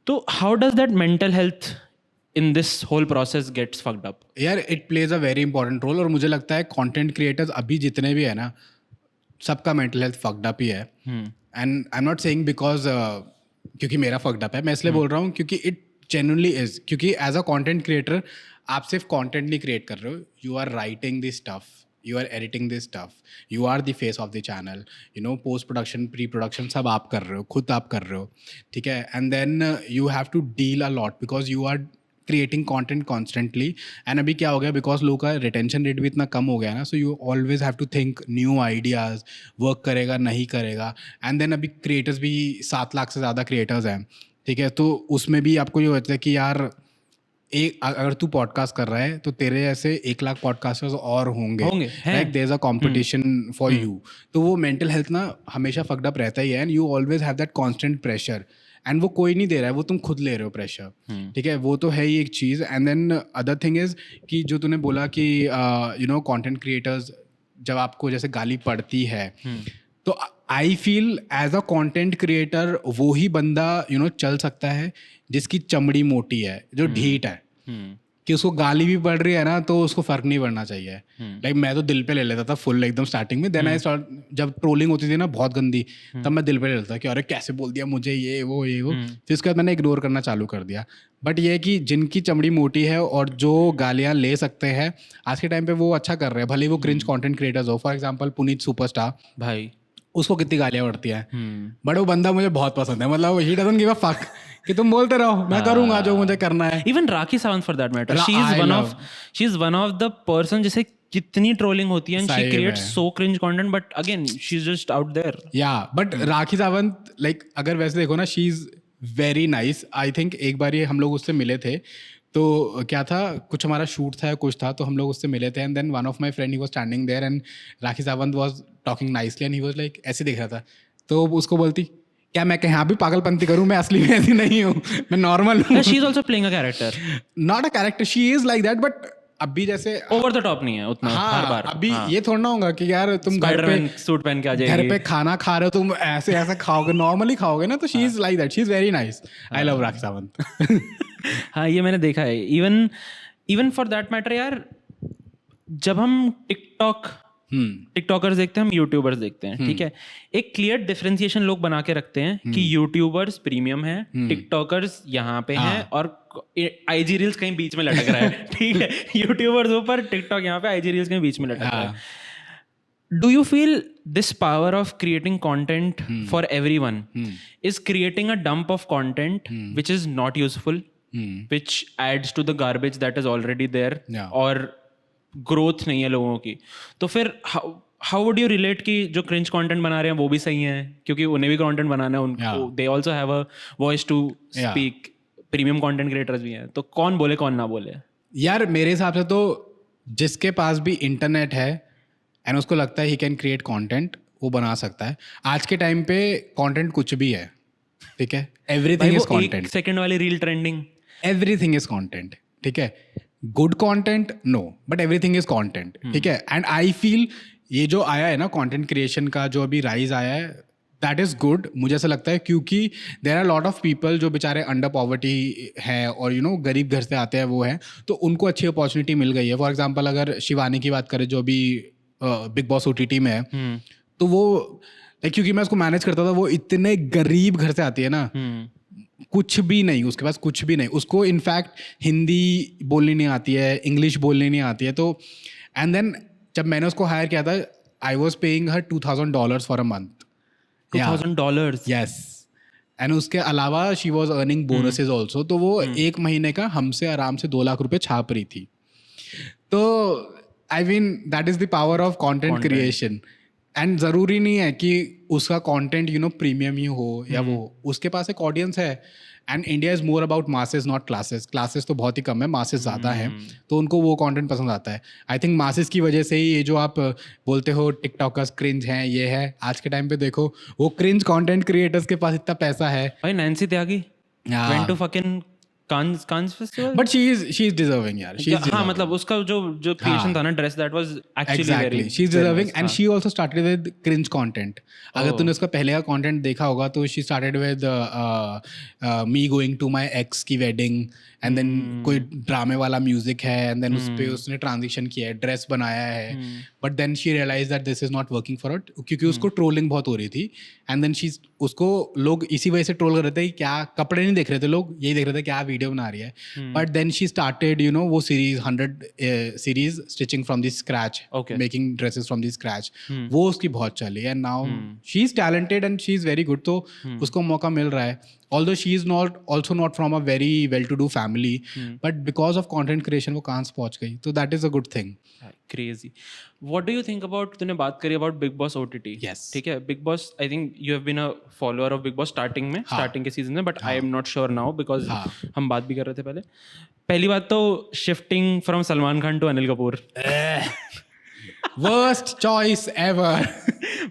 तो how does that mental health in this whole process gets fucked up? यार it plays a very important role, और मुझे लगता है कंटेंट क्रिएटर्स अभी जितने भी है ना, सबका मेंटल हेल्थ fucked up ही है। And I am not saying because क्योंकि मेरा fucked up है, मैं इसलिए बोल रहा हूँ क्योंकि इट genuinely is, क्योंकि एज अ कंटेंट क्रिएटर आप सिर्फ कंटेंट नहीं क्रिएट कर रहे हो, you are writing this stuff, you are editing this stuff, you are the face of the channel, you know, post production, pre production सब आप कर रहे हो, खुद आप कर रहे हो, ठीक है। and then you have to deal a lot because you are creating content constantly, and अभी क्या हो गया, because लोगों का retention rate भी इतना कम हो गया ना, so you always have to think new ideas, work करेगा नहीं करेगा, and then अभी creators भी 7 लाख से ज़्यादा creators हैं, ठीक है। तो उसमें भी आपको ये होता है कि यार एक अगर तू पॉडकास्ट कर रहा है तो तेरे ऐसे 1 लाख पॉडकास्टर्स और होंगे, like there is a competition for you. तो वो मेंटल हेल्थ ना हमेशा फक्ड अप रहता ही है, and you always have that constant pressure, and वो कोई नहीं दे रहा है, वो तुम खुद ले रहे हो प्रेशर, ठीक है। वो तो है ही एक चीज़। And then other thing is कि जो तूने बोला कि यू नो कंटेंट क्रिएटर्स जब आपको जैसे गाली पड़ती है, तो I feel as a content creator वो ही बंदा यू नो चल सकता है जिसकी चमड़ी मोटी है, जो ढीठ है, कि उसको गाली भी पड़ रही है ना तो उसको फर्क नहीं पड़ना चाहिए। लाइक मैं तो दिल पे ले लेता था फुल एकदम स्टार्टिंग में, देन आई स्टार्ट, जब ट्रोलिंग होती थी ना बहुत गंदी, तब मैं दिल पे ले लेता था कि अरे कैसे बोल दिया मुझे ये वो फिर उसके बाद मैंने इग्नोर करना चालू कर दिया। बट ये कि जिनकी चमड़ी मोटी है और जो गालियाँ ले सकते हैं आज के टाइम पे वो अच्छा कर रहे हैं, भले वो क्रिंज कंटेंट क्रिएटर्स हो। फॉर एग्जांपल पुनीत सुपरस्टार भाई, उसको कितनी गालियाँ पड़ती हैं, बट वो बंदा मुझे बहुत पसंद है, मतलब he doesn't give a fuck कि तुम बोलते रहो, मैं करूंगा जो मुझे करना है। Even Rakhi Sawant for that matter, she is one of the person जिसे कितनी ट्रोलिंग होती है, एंड शी सही क्रिएट्स में। So cringe content, but again she is just out there. Yeah but Rakhi Sawant like अगर वैसे देखो ना, she is very nice. I think एक बार ये हम लोग उससे मिले थे, तो क्या था, कुछ हमारा शूट था या कुछ था, तो हम लोग उससे मिले थे. And then one of my friend he was standing there and Rakhi Sawant was talking nicely and he was like ऐसे देख रहा था. तो उसको बोलती, क्या मैं कहीं भी पागलपंती करूँ, मैं असली में ऐसी नहीं हूँ, मैं नॉर्मल हूँ. She is also playing a character. Not a character, she is like that. But अभी जैसे ओवर द टॉप नहीं है उतना हर हाँ, बार. अभी ये थोड़ा ना होगा कि यार तुम घर पे स्पाइडरमैन सूट पहन के आ जाएगी. घर पे खाना खा रहे हो, तुम ऐसे ऐसे खाओगे, नॉर्मली खाओगे ना. तो she is like that, she is very nice. I love Rakhi Sawant. हाँ, ये मैंने देखा है. Even even for that matter यार, जब हम टिकटॉकर्स देखते हैं, हम यूट्यूबर्स देखते हैं, ठीक है, एक क्लियर डिफरेंशिएशन लोग बना के रखते हैं कि यूट्यूबर्स प्रीमियम है, टिकटॉकर्स यहाँ पे हैं, और आईजी रील्स कहीं बीच में लटक रहा है. ठीक है, यूट्यूबर्स ऊपर, टिकटॉक यहाँ पे, आईजी रील्स कहीं बीच में लटक रहा है. Do you feel this power of creating content for everyone is creating a dump of content which is not useful, which adds to the garbage that is already there, Yeah. और growth नहीं है लोगों की? तो फिर how would you relate कि जो cringe content बना रहे हैं वो भी सही है, क्योंकि उन्हें भी content बनाना है, उनको they also have a voice to speak. Premium content creators भी हैं, तो कौन बोले कौन ना बोले? यार मेरे हिसाब से तो जिसके पास भी इंटरनेट है एंड उसको लगता है ही कैन क्रिएट कंटेंट, वो बना सकता है. आज के टाइम पे कंटेंट कुछ भी है, ठीक है, एवरीथिंग इज कंटेंट. एक सेकंड वाली reel trending, everything is content, ठीक है. Good content no, but everything is content, ठीक है. एंड आई फील ये जो आया है ना कंटेंट क्रिएशन का, जो अभी राइज आया है, दैट इज़ गुड. मुझे ऐसा लगता है क्योंकि there are lot of people जो बेचारे अंडर पॉवर्टी है और यू नो गरीब घर से आते हैं वो हैं, तो उनको अच्छी अपॉर्चुनिटी मिल गई है. फॉर एग्जांपल अगर शिवानी की बात करें जो अभी बिग बॉस OTT में है, तो वो क्योंकि मैं उसको मैनेज करता था, वो इतने गरीब घर से आती है ना, कुछ भी नहीं उसके पास, कुछ भी नहीं. उसको इनफैक्ट हिंदी बोलनी नहीं आती है, इंग्लिश बोलनी नहीं आती है. तो एंड देन जब मैंने उसको हायर किया था, I was paying her $2,000 for a month. $2,000? Yes. And उसके अलावा she was earning bonuses also. तो वो एक महीने का हमसे आराम से 2 लाख रुपए छाप रही थी. तो I mean that is the power of content creation. And ज़रूरी नहीं है कि उसका कंटेंट यू नो प्रीमियम ही हो या वो, उसके पास एक ऑडियंस है. And India is more about masses not classes. Classes तो बहुत ही कम है, मासेस ज़्यादा हैं, तो उनको वो कंटेंट पसंद आता है. आई थिंक मासेस की वजह से ही ये जो आप बोलते हो टिकटॉकर्स क्रिंज हैं, ये है, आज के टाइम पे देखो वो क्रिंज कंटेंट क्रिएटर्स के पास इतना पैसा है. भाई Nancy Tyagi went to fucking Cannes festival, but she is deserving यार. हाँ, मतलब उसका जो क्रिएशन था ना, dress, that was actually Exactly. Very, She is deserving and she also started with cringe content. अगर तूने उसका पहले का content देखा होगा तो she started with me going to my ex की wedding and then कोई ड्रामे वाला म्यूजिक है and then उस पे उसने ट्रांजिशन किया है, ड्रेस बनाया है, but then she realise that this is not working for it, क्योंकि उसको ट्रोलिंग बहुत हो रही थी. एंड देन शी, उसको लोग इसी वजह से ट्रोल कर रहे थे कि क्या कपड़े नहीं देख रहे थे लोग, यही देख रहे थे क्या वीडियो बना रही है. But then she started you know वो series 100 series stitching from the scratch, making dresses from the scratch. वो उसकी बहुत चली and now she is talented and she is very good. तो उसको मौका मिल रहा है. Although she is also not from a very well-to-do family, but because of content creation वो कहाँ से पहुँच गई, तो that is a good thing. Crazy. What do you think about, तूने बात करी about Big Boss OTT? Yes. ठीक है, Big Boss, I think you have been a follower of Big Boss starting में, starting के season में, but I am not sure now because हम बात भी कर रहे थे पहले. पहली बात तो shifting from Salman Khan to Anil Kapoor. Worst choice ever.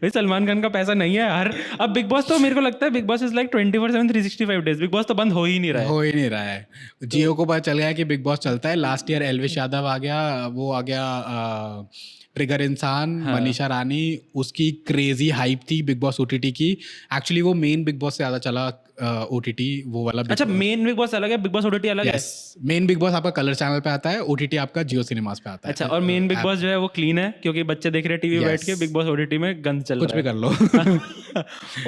भाई सलमान खान का पैसा नहीं है यार. अब बिग बॉस तो मेरे को लगता है big boss is like 24/7 365 days. Big boss तो बंद हो ही नहीं रहा है. हो ही नहीं रहा है. जियो को पता चल गया कि बिग बॉस चलता है. लास्ट ईयर एल्विश यादव आ गया, वो आ गया ट्रिगर इंसान, मनीषा रानी, उसकी क्रेजी हाइप थी बिग बॉस OTT की. एक्चुअली वो मेन बिग बॉस से ज़्यादा चला OTT वो वाला. अच्छा, मेन बिग बॉस अलग है, बिग बॉस OTT अलग है. यस, मेन बिग बॉस आपका कलर चैनल पे आता है, OTT आपका जियो सिनेमास पे आता है. अच्छा, और मेन बिग बॉस जो है वो क्लीन है क्योंकि बच्चे देख रहे टीवी बैठ के. बिग बॉस OTT में गंद चल कुछ भी कर लो.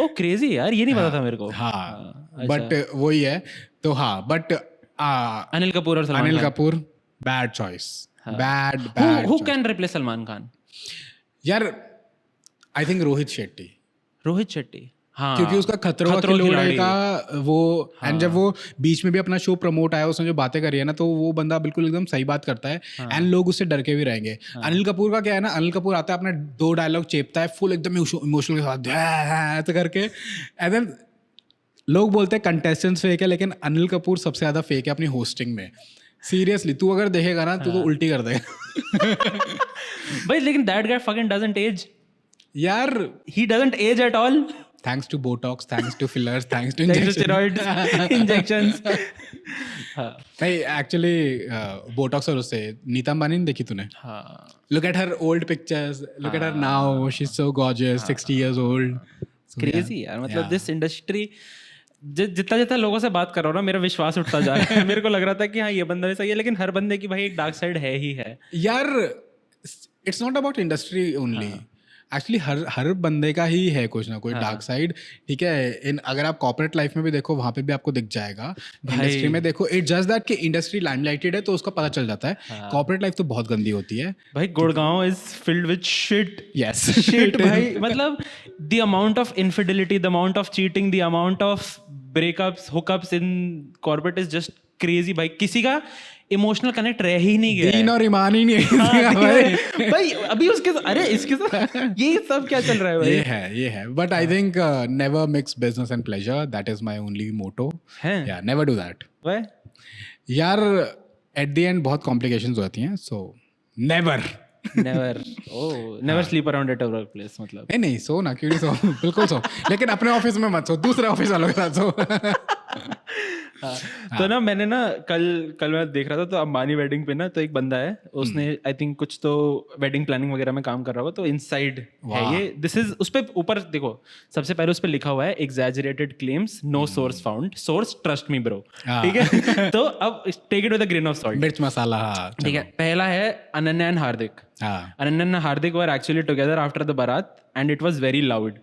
ओ क्रेजी यार, ये नहीं पता था मेरे को. हाँ, बट वही है. तो हाँ, बट अनिल कपूर और Salman Khan. Anil Kapoor bad choice. Bad. Who can replace Salman Khan? यार आई थिंक रोहित शेट्टी. रोहित शेट्टी, हाँ, क्योंकि उसका खतरों का खिलाड़ी का वो एंड जब वो बीच में भी अपना शो प्रमोट आया उसने जो बातें करी है ना, तो वो बंदा बिल्कुल एकदम सही बात करता है एंड लोग उससे डर के भी रहेंगे। अनिल कपूर का क्या है ना, अनिल कपूर आता है अपना 2 डायलॉग चेपता है फुल एकदम इमोशनल के साथ ऐसे करके, एंड देन लोग बोलते हैं कंटेस्टेंट्स फेक है, लेकिन अनिल कपूर सबसे ज्यादा फेक है अपनी होस्टिंग में। सीरियसली तू अगर देखेगा ना तो उल्टी कर देगा। भाई लेकिन that guy fucking doesn't age यार, he doesn't age at all, thanks to botox, thanks to fillers, thanks to steroids, injections. नहीं एक्चुअली बोटॉक्स और उससे नीता अंबानी नहीं देखी तूने? हाँ, look at her old pictures, look at her now, she is so gorgeous, 60 years old. Crazy यार, मतलब दिस इंडस्ट्री जितना जितना लोगों से बात कर रहा हूँ ना, मेरा विश्वास उठता जा रहा है। मेरे को लग रहा था कि हाँ ये बंदा भी सही है, लेकिन हर बंदे की भाई एक डार्क साइड है ही है यार। It's not about industry only, actually हर बंदे का ही है कुछ ना कोई डार्क साइड, ठीक है। अगर आप कॉर्पोरेट लाइफ में भी देखो वहां पे भी आपको दिख जाएगा, इंडस्ट्री में देखो, इट जस्ट दैट कि इंडस्ट्री लाइमलाइटेड है तो उसका पता चल जाता है। कॉर्पोरेट लाइफ तो बहुत गंदी होती है भाई। Gurgaon is filled with shit, yes shit भाई। मतलब the amount of infidelity, the amount of cheating, the amount of breakups, hookups in corporate is just crazy भाई। किसी का इमोशनल कनेक्ट रह ही नहीं गया, दीन और ईमान ही नहीं हाँ, है भाई। अभी उसके अरे इसके साथ ये सब क्या चल रहा है भाई? ये है but I think never mix business and pleasure, that is my only motto. या नेवर डू दैट यार, एट द एंड बहुत कॉम्प्लिकेशंस होती हैं, so never never sleep around at a work place. मतलब नहीं सो ना, क्यों नहीं सो, बिल्कुल सो, लेकिन अपने ऑफिस में मत सो, दूसरे ऑफिस वालों के साथ सो। तो ना मैंने ना कल मैं देख रहा था, तो अंबानी वेडिंग पे ना, तो एक बंदा है, उसने आई थिंक कुछ तो वेडिंग प्लानिंग वगैरह में काम कर रहा होगा, तो इनसाइड है ये, दिस इज उस पे ऊपर देखो, सबसे पहले उस पे लिखा हुआ है exaggerated claims, no source found, source trust me bro, ठीक है। तो अब take it with a grain of salt, मिर्च मसाला, ठीक है। पहला है Ananya and Hardik. Ananya and Hardik were actually together after the baraat and it was very loud,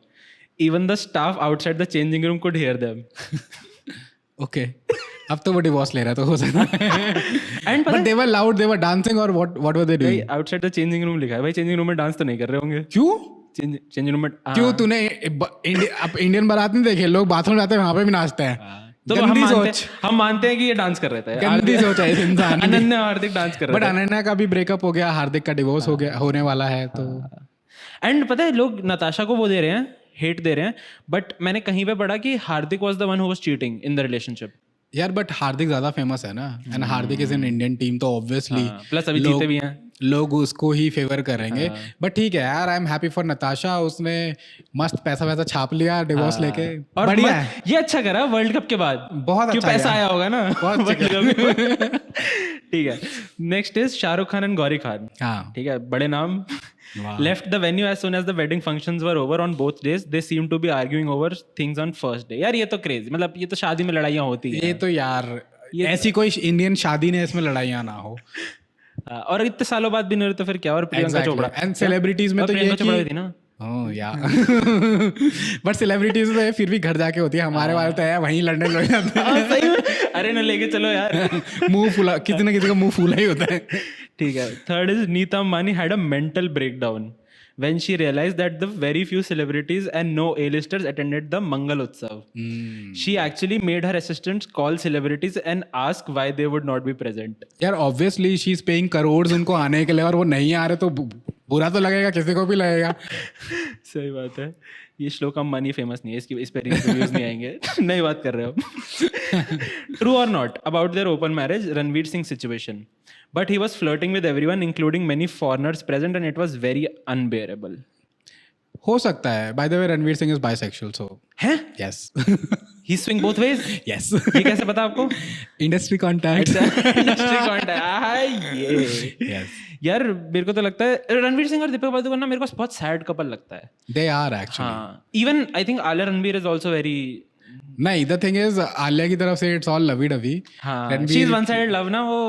even the staff outside the changing room could hear them. Okay, अब तो वो डिवोर्स ले रहा था, हो सकता है। And but they were loud, they were dancing, और what were they doing? Outside the changing room लिखा है भाई, चेंजिंग रूम में डांस तो नहीं कर रहे होंगे। क्यों? चेंजिंग रूम में क्यों? तूने अब इंडियन बारात नहीं देखे? लोग बाथरूम जाते हैं वहां पे भी नाचते हैं। तो हम मानते हैं कि ये डांस कर रहे थे। गंदी सोच है इस इंसान की। अनन्या हार्दिक डांस कर रहे थे, बट अनन्या का भी ब्रेकअप हो गया, हार्दिक का डिवोर्स हो गया, होने वाला है। तो एंड पता है लोग नताशा को वो दे रहे हैं, हेट दे रहे हैं, बट मैंने कहीं पे पढ़ा कि Hardik was the one who was cheating in the relationship. यार बट हार्दिक ज्यादा फेमस है ना, and Hardik is in Indian team, तो ऑब्वियसली प्लस अभी जीते भी हैं, लोग उसको ही फेवर करेंगे। बट ठीक है यार, I am happy for Natasha, उसने मस्त पैसा छाप लिया डिवोर्स लेके, और बढ़िया है। ये अच्छा करा वर्ल्ड कप के बाद, बहुत अच्छा पैसा आया होगा ना, बहुत अच्छा। ठीक है। Next is Shahrukh Khan and Gauri Khan, ठीक है, बड़े नाम। Left the venue as soon as the wedding functions were over on both days. They seemed to be arguing over things on first day. यार ये तो क्रेजी, मतलब ये तो शादी में लड़ाइयाँ होती हैं। ये तो यार ऐसी कोई इंडियन शादी ने इसमें लड़ाइयाँ ना हो, और इतने सालों बाद भी नहीं तो फिर क्या। और प्रियंका चोपड़ा एंड सेलिब्रिटीज में तो ये चोपड़ा थी ना, बट सेलिब्रिटीज तो फिर भी घर जाके होती है, हमारे वाले तो है वहीं लड़ने लग जाते हैं। सही में, अरे ना लेके चलो यार, मुंह फूला, किसी ना किसी का मुंह फूला ही होता है। ठीक है। Third is Nita Ambani had a mental breakdown when she realized that the very few celebrities and no A-listers attended the Mangal Utsav. She actually made her assistants call celebrities and ask why they would not be present. यार obviously she is paying crores उनको आने के लिए, और वो नहीं आ रहे तो बुरा तो लगेगा, किसी को भी लगेगा। सही बात है। ये श्लोक अंबानी फेमस नहीं है, इसकी इस पर रिव्यूज नहीं आएंगे। नई बात कर रहे हो। True or not about their open marriage, Ranveer Singh situation. But he was flirting with everyone, including many foreigners present, and it was very unbearable. हो सकता है। By the way, Ranveer Singh is bisexual, so हैं? Yes. He swing both ways? Yes. ये कैसे पता आपको? Industry contact. Industry contact. Yes. यार मेरे को तो लगता है रणवीर सिंह और दीपिका पादुकोण ना मेरे को बहुत सैड कपल लगता है। They are actually. हाँ. Even I think Alia Ranveer is also very. नहीं, the thing is आलिया की तरफ से it's all lovey dovey. हाँ. She is one sided love ना वो,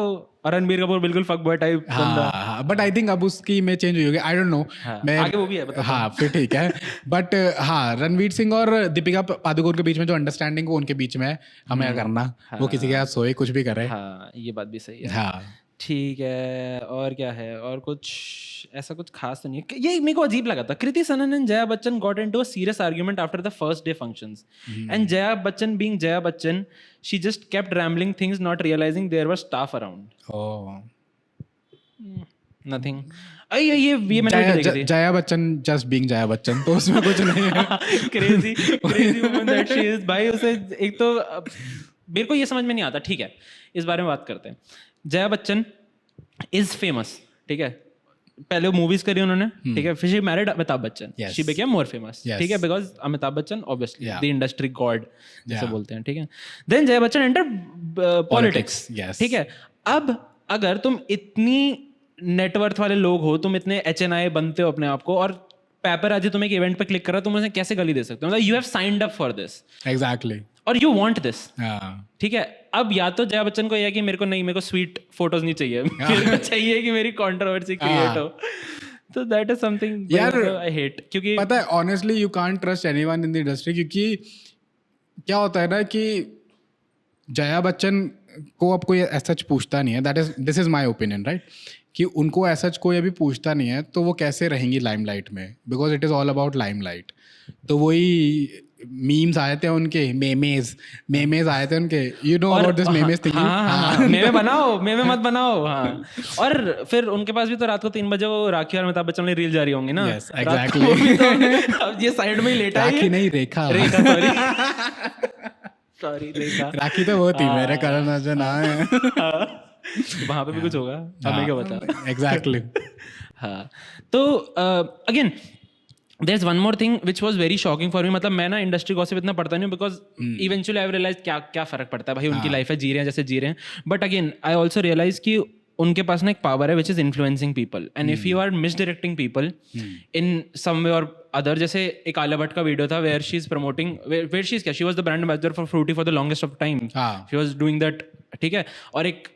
और रणबीर कपूर बिल्कुल fuck boy type बंदा। बट आई थिंक अब उसकी इमेज चेंज हुई होगी, आई डोंट नो। मैं आगे वो भी है बता। हाँ फिर ठीक है। बट हाँ, रणवीर सिंह और दीपिका पादुकोण के बीच में जो अंडरस्टैंडिंग वो उनके बीच में है, हमें करना, वो किसी के साथ सोए कुछ भी करे। हाँ ये बात भी सही है। हाँ ठीक है, और क्या है, और कुछ ऐसा कुछ खास तो नहीं है। ये मेरे को अजीब लगा था, Kriti Sanon and Jaya Bachchan got into a serious argument after the first day functions and Jaya Bachchan being Jaya Bachchan she just kept rambling things not realising there were staff around. Oh, nothing. ये मैंने वीडियो देखी थी। जया बच्चन जस्ट बीइंग जया बच्चन, तो उसमें कुछ नहीं है। Crazy woman that she is. भाई उसे एक तो मेरे को ये समझ में नहीं आता। ठीक है, इस बारे में बात करते हैं। जया बच्चन इज फेमस, ठीक है, पहले मूवीज करी उन्होंने, ठीक है, फिर she married Amitabh Bachchan, she became more famous, ठीक है, because Amitabh Bachchan obviously the industry god जैसे बोलते हैं, ठीक है। Then Jaya Bachchan enter politics, ठीक है। अब अगर तुम इतनी नेटवर्थ वाले लोग हो, तुम इतने HNI बनते हो अपने आप को, और पेपराजी तुम एक इवेंट पे क्लिक कर रहा हो, तुम उसे कैसे गाली दे सकते हो? मतलब you have signed up for this, exactly, और यू वांट दिस, ठीक है। अब या तो जया बच्चन को यह कि मेरे को स्वीट फोटोज नहीं चाहिए, मेरे को चाहिए कि मेरी कंट्रोवर्सी क्रिएट हो। तो दैट इज समथिंग यार आई हेट, क्योंकि पता है honestly you can't trust anyone in the industry, क्योंकि क्या होता है ना कि जया बच्चन को अब कोई ऐसा पूछता नहीं है, this is my opinion, right, कि उनको ऐसा कोई अभी पूछता नहीं है, तो वो कैसे रहेंगी लाइमलाइट में, because it is all about limelight. तो वही मीम्स आए थे उनके, मेमेज आए थे उनके, you know about this memes thing. Meme बनाओ, मेमे मत बनाओ। हाँ, और फिर उनके पास भी तो रात को 3 बजे वो राखी और अमिताभ बच्चन वाली रील जारी होंगी ना। Yes exactly. अब ये साइड में ही लेटा है, राखी नहीं, रेखा, सॉरी रेखा। राखी तो वो थी मेरे कारण अर्जुन है, वहां पे भी कुछ होगा, हमें क्या पता। एग्जैक्टली। हाँ, तो again there's one more thing which was very shocking for me। मतलब मैं ना इंडस्ट्री गॉसिप इतना पढ़ता नहीं, बिकॉज इवेंचुअली आई रियलाइज क्या फर्क पड़ता है भाई, उनकी लाइफ है, जी रहे हैं जैसे जी रहे हैं। But again I also realise कि उनके पास ना एक पावर है which is influencing people, and if you are misdirecting people in some way or other, जैसे एक आलिया भट्ट का वीडियो था where she is promoting, where she is क्या, she was the brand ambassador for Frooti for the longest of time, she was doing that, ठीक है। और एक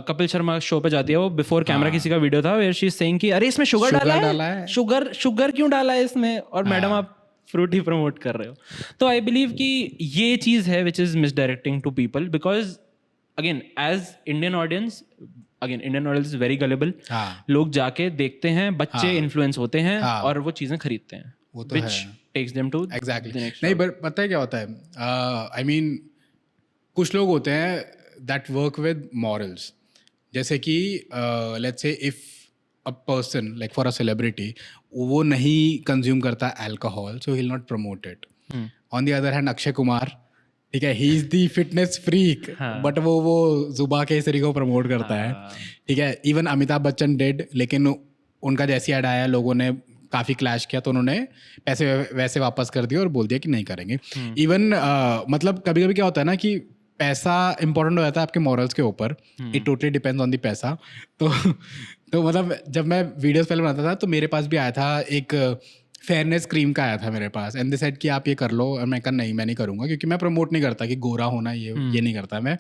कपिल शर्मा शो पे जाती है वो, बिफोर कैमरा किसी का वीडियो था वेयर शी इज सेइंग कि अरे इसमें शुगर डाला है, शुगर क्यों डाला है इसमें, और मैडम आप फ्रूटी प्रमोट कर रहे हो। तो आई बिलीव कि ये चीज है which is misdirecting to people, because again as Indian audience is very gullible. लोग जाके देखते हैं, बच्चे इन्फ्लुएंस होते हैं और वो चीजें खरीदते हैं, वो तो है, takes them to exactly. the next नहीं, बट पता है क्या होता है, आई मीन कुछ लोग होते हैं दैट वर्क विद मॉरल्स, जैसे कि let's say if a person like for a celebrity वो नहीं कंज्यूम करता alcohol, so he will not promote it. On the other hand Akshay Kumar, ठीक है, he is the fitness freak, but वो जुबा केसरी को प्रमोट करता है, ठीक है। इवन अमिताभ बच्चन डेड, लेकिन उनका जैसी ऐड आया लोगों ने काफ़ी क्लैश किया, तो उन्होंने पैसे वैसे वापस कर दिए और बोल दिया कि नहीं करेंगे। इवन मतलब कभी कभी क्या होता है ना कि पैसा इंपॉर्टेंट हो जाता है आपके मॉरल्स के ऊपर, it totally depends on the पैसा। तो मतलब जब मैं वीडियोस पहले बनाता था तो मेरे पास भी आया था एक फेयरनेस क्रीम का आया था मेरे पास, एंड दे सेड कि आप ये कर लो, और मैं कहा नहीं मैं नहीं करूँगा, क्योंकि मैं प्रमोट नहीं करता कि गोरा होना ये नहीं करता मैं।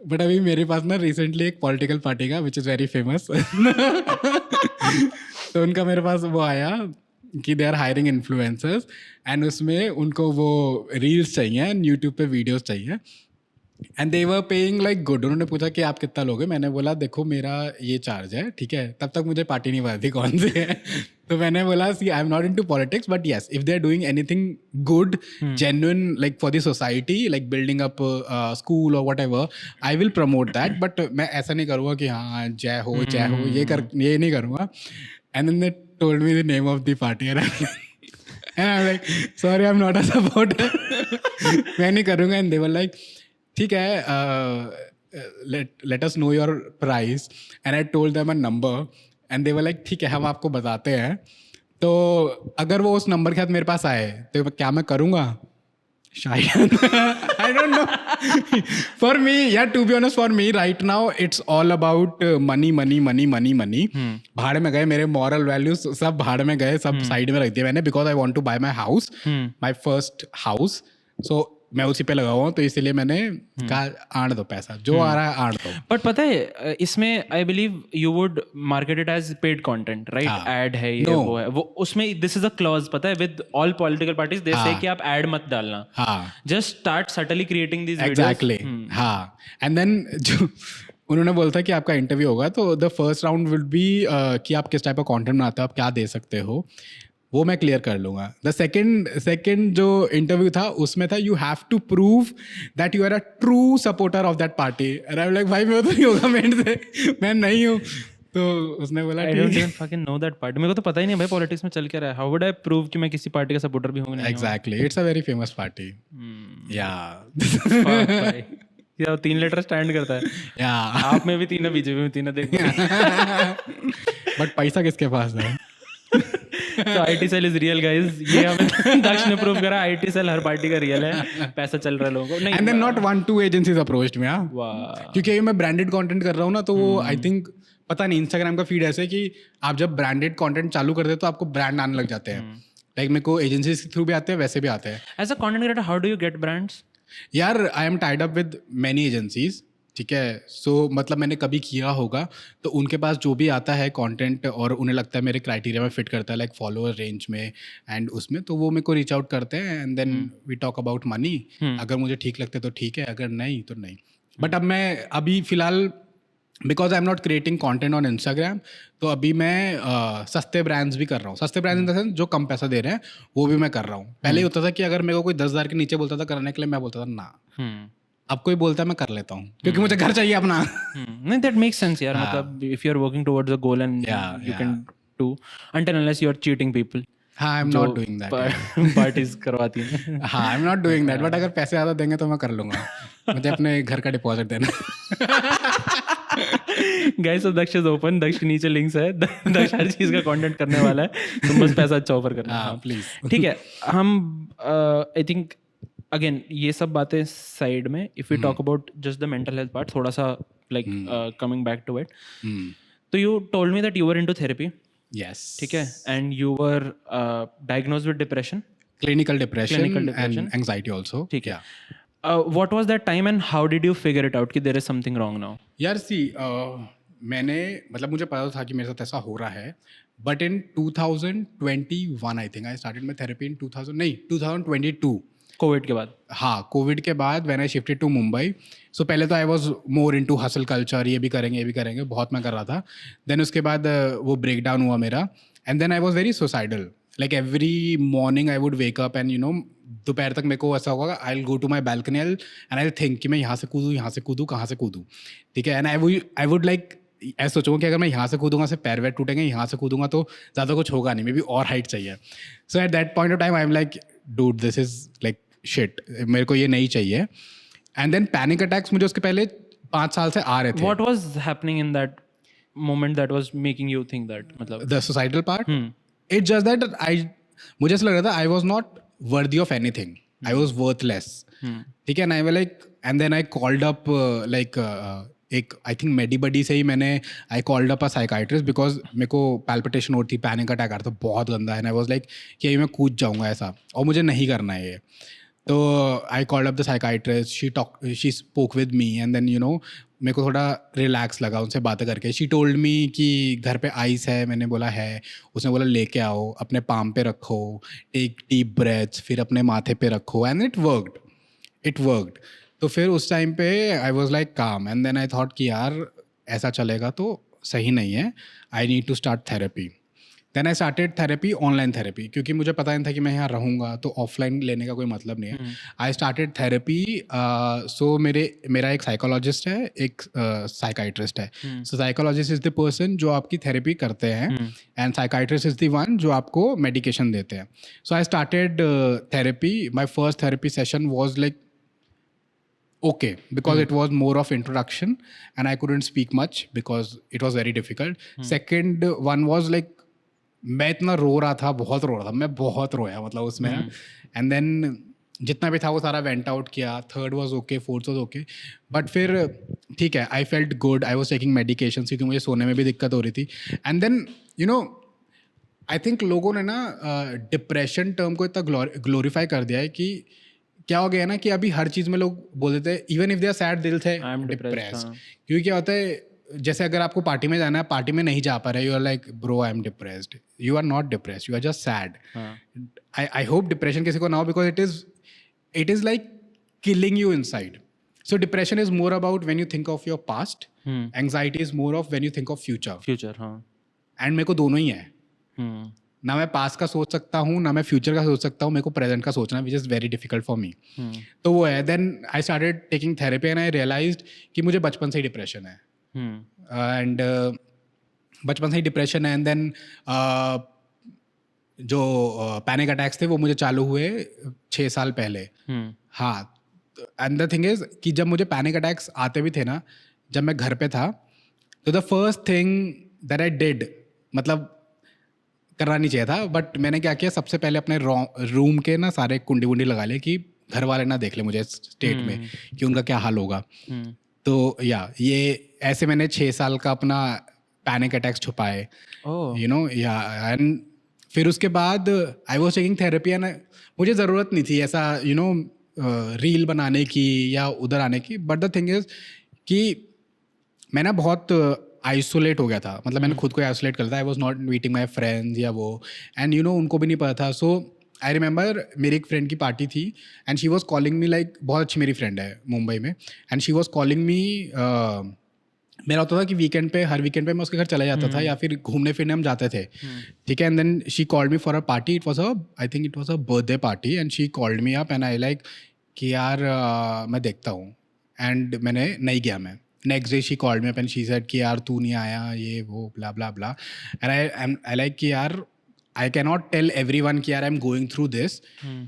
बट अभी मेरे पास ना रिसेंटली एक पॉलिटिकल पार्टी का विच इज़ वेरी फेमस, तो उनका मेरे पास वो आया कि they are hiring influencers, and उसमें उनको वो रील्स चाहिए एंड यूट्यूब पे वीडियोस चाहिए, and they were paying like good. उन्होंने पूछा कि आप कितना लोगे, मैंने बोला देखो मेरा ये चार्ज है, ठीक है, तब तक मुझे पार्टी नहीं पता थी कौन सी है। तो मैंने बोला see I am not into politics, but yes if they are doing anything good genuine like for the society, like building up school और whatever, I will promote that, but मैं ऐसा नहीं करूँगा कि हाँ जय हो ये नहीं करूँगा। And then they told me the name of the party, and I'm like, sorry, I'm not a supporter. मैं नहीं करूँगा। And they were like, ठीक है, let us know your price. And I told them a number, and they were like, ठीक है, हम आपको बताते हैं। तो अगर वो उस नंबर के साथ मेरे पास आए तो क्या मैं करूँगा? शायद I don't know. For me, yeah, to be honest, for me right now it's all about money. भाड़ में गए मेरे moral values, सब भाड़ में गए, सब साइड में रख दिए मैंने, because I want to buy my house, my first house. So मैं उसी पे लगा हुआ हूँ, तो इसीलिए मैंने कहा आड़ दो पैसा, जो आ रहा है आड़ दो। बट पता है इसमें I believe you would market it as paid content, right? Ad है ये वो है वो, उसमें दिस इज अ क्लॉज, पता है, with all political parties they से कि आप एड मत डालना, just start subtly creating this videos. Exactly, हाँ। एंड देन जो उन्होंने बोला था कि आपका इंटरव्यू होगा तो the first round will be कि आप किस टाइप का कंटेंट बनाते हो, आप क्या दे सकते हो, वो मैं क्लियर कर लूँगा। द सेकंड जो इंटरव्यू था उसमें था you have to prove that you are a true supporter of that party. Like भाई मैं तो नहीं होगा, मैं नहीं हूँ। तो उसने बोला I don't even fucking know that party. मेरे को तो पता ही नहीं भाई पॉलिटिक्स में चल क्या रहा है. How would I prove कि मैं किसी पार्टी का सपोर्टर भी हूँ नहीं हूँ? Exactly, it's a very famous party. या Fuck भाई. या 3 लेटर स्टैंड करता है. या आप में भी 3 है, बीजेपी में 3 है, देखो. बट पैसा किसके पास है? तो IT cell is real guys. ये हमें दक्ष ने प्रूव करा. IT सेल हर पार्टी का रियल है. पैसा चल रहा है लोगों को. नहीं. And then not 1-2 agencies approached me. वाह. क्योंकि मैं ब्रांडेड कंटेंट कर रहा हूँ ना, तो वो आई थिंक पता नहीं, इंस्टाग्राम का फीड ऐसे कि आप जब ब्रांडेड कंटेंट चालू कर देते तो आपको ब्रांड आने लग जाते हैं। लाइक मेरे को एजेंसीज के थ्रू भी आते हैं, वैसे भी आते हैं। As a content creator how do you get brands? यार I am tied up with many agencies, ठीक है। सो मतलब मैंने कभी किया होगा तो उनके पास जो भी आता है कंटेंट और उन्हें लगता है मेरे क्राइटेरिया में फिट करता है, लाइक फॉलोअर रेंज में एंड उसमें, तो वो मेरे को रीच आउट करते हैं and then we talk about money. अगर मुझे ठीक लगते तो ठीक है, अगर नहीं तो नहीं। बट अब मैं अभी फिलहाल because I am not creating content on Instagram, तो अभी मैं सस्ते ब्रांड्स भी कर रहा हूँ। सस्ते ब्रांड्स इन द सेंस जो कम पैसा दे रहे हैं वो भी मैं कर रहा हूँ। पहले ही होता था कि अगर मेरे को कोई 10,000 के नीचे बोलता था करने के लिए, मैं बोलता था ना। अब कोई बोलता है मैं कर लेता हूँ क्योंकि मुझे घर चाहिए अपना। नहीं, दैट मेक्स सेंस यार. मतलब if you are working towards a goal and you can do until unless you are cheating people. हाँ, I am not doing that. Parties करवाती हैं. हाँ, I am not doing that, but अगर पैसे ज़्यादा देंगे तो मैं कर लूँगा। मुझे अपने घर का डिपॉजिट देना। गाइस, तो दक्ष इज ओपन. दक्ष के नीचे लिंक्स है. दक्ष हर चीज का कंटेंट करने वाला है. तुम बस पैसा अच्छा ऑफर करना. हाँ प्लीज। ठीक है. हम आई थिंक अगेन ये सब बातें साइड में, if you talk about just the mental health part, थोड़ा सा like coming back to it. तो you told me that you were into therapy. Yes, ठीक है. And you were diagnosed with depression, clinical depression and anxiety also. ठीक है. What was that time and how did you figure it out कि there is something wrong now? यार सी मैंने मतलब मुझे पता था कि मेरे साथ ऐसा हो रहा है, but in 2021 I think I started my therapy in 2022 covid के बाद. हाँ, कोविड के बाद when I shifted to Mumbai. So पहले तो I was more into hustle culture, ये भी करेंगे बहुत मैं कर रहा था। देन उसके बाद वो ब्रेक डाउन हुआ मेरा and then I was very suicidal. Like every morning I would wake up and you know दोपहर तक मेरे को ऐसा होगा I will go to my balcony and I will think कि मैं यहाँ से कूदूँ कहाँ से कूदूँ, ठीक है। एंड आई वुड लाइक ऐसा सोचूंगा कि अगर मैं यहाँ से कूदूंगा से पैर वैर टूटेंगे, यहाँ से कूदूंगा तो ज़्यादा कुछ होगा नहीं, मे बी और हाइट चाहिए। So at that point of time I am like dude this is like shit, मेरे को ये नहीं चाहिए। एंड देन पैनिक अटैक्स मुझे उसके पहले 5 साल से आ रहे थे। What was happening in that moment that was making you think that? मतलब the suicidal part, it's just that मुझे ऐसा लग रहा था I was not worthy of anything, I was worthless, ठीक है। And like and then I called up like एक आई थिंक मेडिबडी से ही मैंने I called up a psychiatrist because मेरे को पैल्पिटेशन होती, पैनिक अटैक आ रहा था बहुत गंदा। एंड आई वाज लाइक कि अभी मैं कूद जाऊंगा ऐसा, और मुझे नहीं करना है ये। तो I called up the psychiatrist, she spoke with me and then you know मेरे को थोड़ा रिलैक्स लगा उनसे बातें करके। शी टोल्ड मी कि घर पे आइस है, मैंने बोला है। उसने बोला लेके आओ, अपने पाम पे रखो, टेक डीप ब्रेथ्स, फिर अपने माथे पे रखो, एंड इट वर्कड। तो फिर उस टाइम पे I was like calm and then I thought कि यार ऐसा चलेगा तो सही नहीं है, I need to start therapy. Then I started therapy, online therapy, क्योंकि मुझे पता नहीं था कि मैं यहाँ रहूँगा तो ऑफलाइन लेने का कोई मतलब नहीं है। आई स्टार्टेड थेरेपी। सो मेरा एक साइकोलॉजिस्ट है, एक साइकाइट्रिस्ट है। So psychologist is the person जो आपकी थेरेपी करते हैं and psychiatrist is the one जो आपको मेडिकेशन देते हैं। So I started therapy. My first therapy session was like okay because it was more of introduction and I couldn't speak much because it was very difficult. Second one was like मैं इतना रो रहा था, मैं बहुत रोया मतलब उसमें। एंड देन जितना भी था वो सारा वेंट आउट किया। Third was okay, fourth was okay, but फिर ठीक है, I felt good. I was taking medication क्योंकि मुझे सोने में भी दिक्कत हो रही थी। And then you know I think लोगों ने ना डिप्रेशन टर्म को इतना ग्लोरीफाई कर दिया है कि क्या हो गया ना कि अभी हर चीज़ में लोग बोल देते हैं even if they are sad दिल से डिप्रेस। क्योंकि क्या होता है, जैसे अगर आपको पार्टी में जाना है, पार्टी में नहीं जा पा रहे, you are like bro I am depressed. You are not depressed, you are just sad. I hope depression किसी को ना हो because it is like killing you inside. So depression is more about when you think of your past. Anxiety is more of when you think of future. Future हाँ And मेरे को दोनों ही है. हम्म ना मैं पास्ट का सोच सकता हूँ ना मैं फ्यूचर का सोच सकता हूँ, मेरे को प्रेजेंट का सोचना which is very difficult for me. तो वो है. Then I started taking therapy and I realised कि मुझे बचपन से ही डिप्रेशन है. एंड बचपन से ही डिप्रेशन है. एंड देन जो पैनिक अटैक्स थे वो मुझे चालू हुए 6 साल पहले. हाँ. एंड द थिंग इज कि जब मुझे पैनिक अटैक्स आते भी थे ना, जब मैं घर पे था, तो the first thing that I did, मतलब करना नहीं चाहिए था, बट मैंने क्या किया, सबसे पहले अपने रूम के ना सारे कुंडी वुंडी लगा लिए कि घर वाले ना देख ले मुझे स्टेट में कि उनका क्या हाल होगा. तो या ये ऐसे मैंने 6 साल का अपना पैनिक अटैक्स छुपाए, यू नो. या एंड फिर उसके बाद I was taking therapy and मुझे ज़रूरत नहीं थी ऐसा यू नो रील बनाने की या उधर आने की. बट द थिंग इज़ कि मैं ना बहुत आइसोलेट हो गया था, मतलब मैंने खुद को आइसोलेट कर लिया. आई was not meeting my friends या वो, एंड यू नो उनको भी नहीं पता था. सो आई रिमेंबर मेरी एक फ्रेंड की पार्टी थी and she was calling me, like बहुत अच्छी मेरी फ्रेंड है मुंबई में, and she was calling me. मेरा होता था कि वीकेंड पे, हर वीकेंड पे मैं उसके घर चला जाता था या फिर घूमने फिरने हम जाते थे, ठीक है. And then she called me for a party. It was a, I think it was a birthday party, and she called me up and I like कि यार मैं देखता हूँ. एंड मैंने नहीं गया. मैं next day she called me up and she said कि यार तू नहीं आया, ये वो ब्ला ब्ला ब्ला. एंड आई लाइक कि यार I can not tell everyone कि यार I am going through this,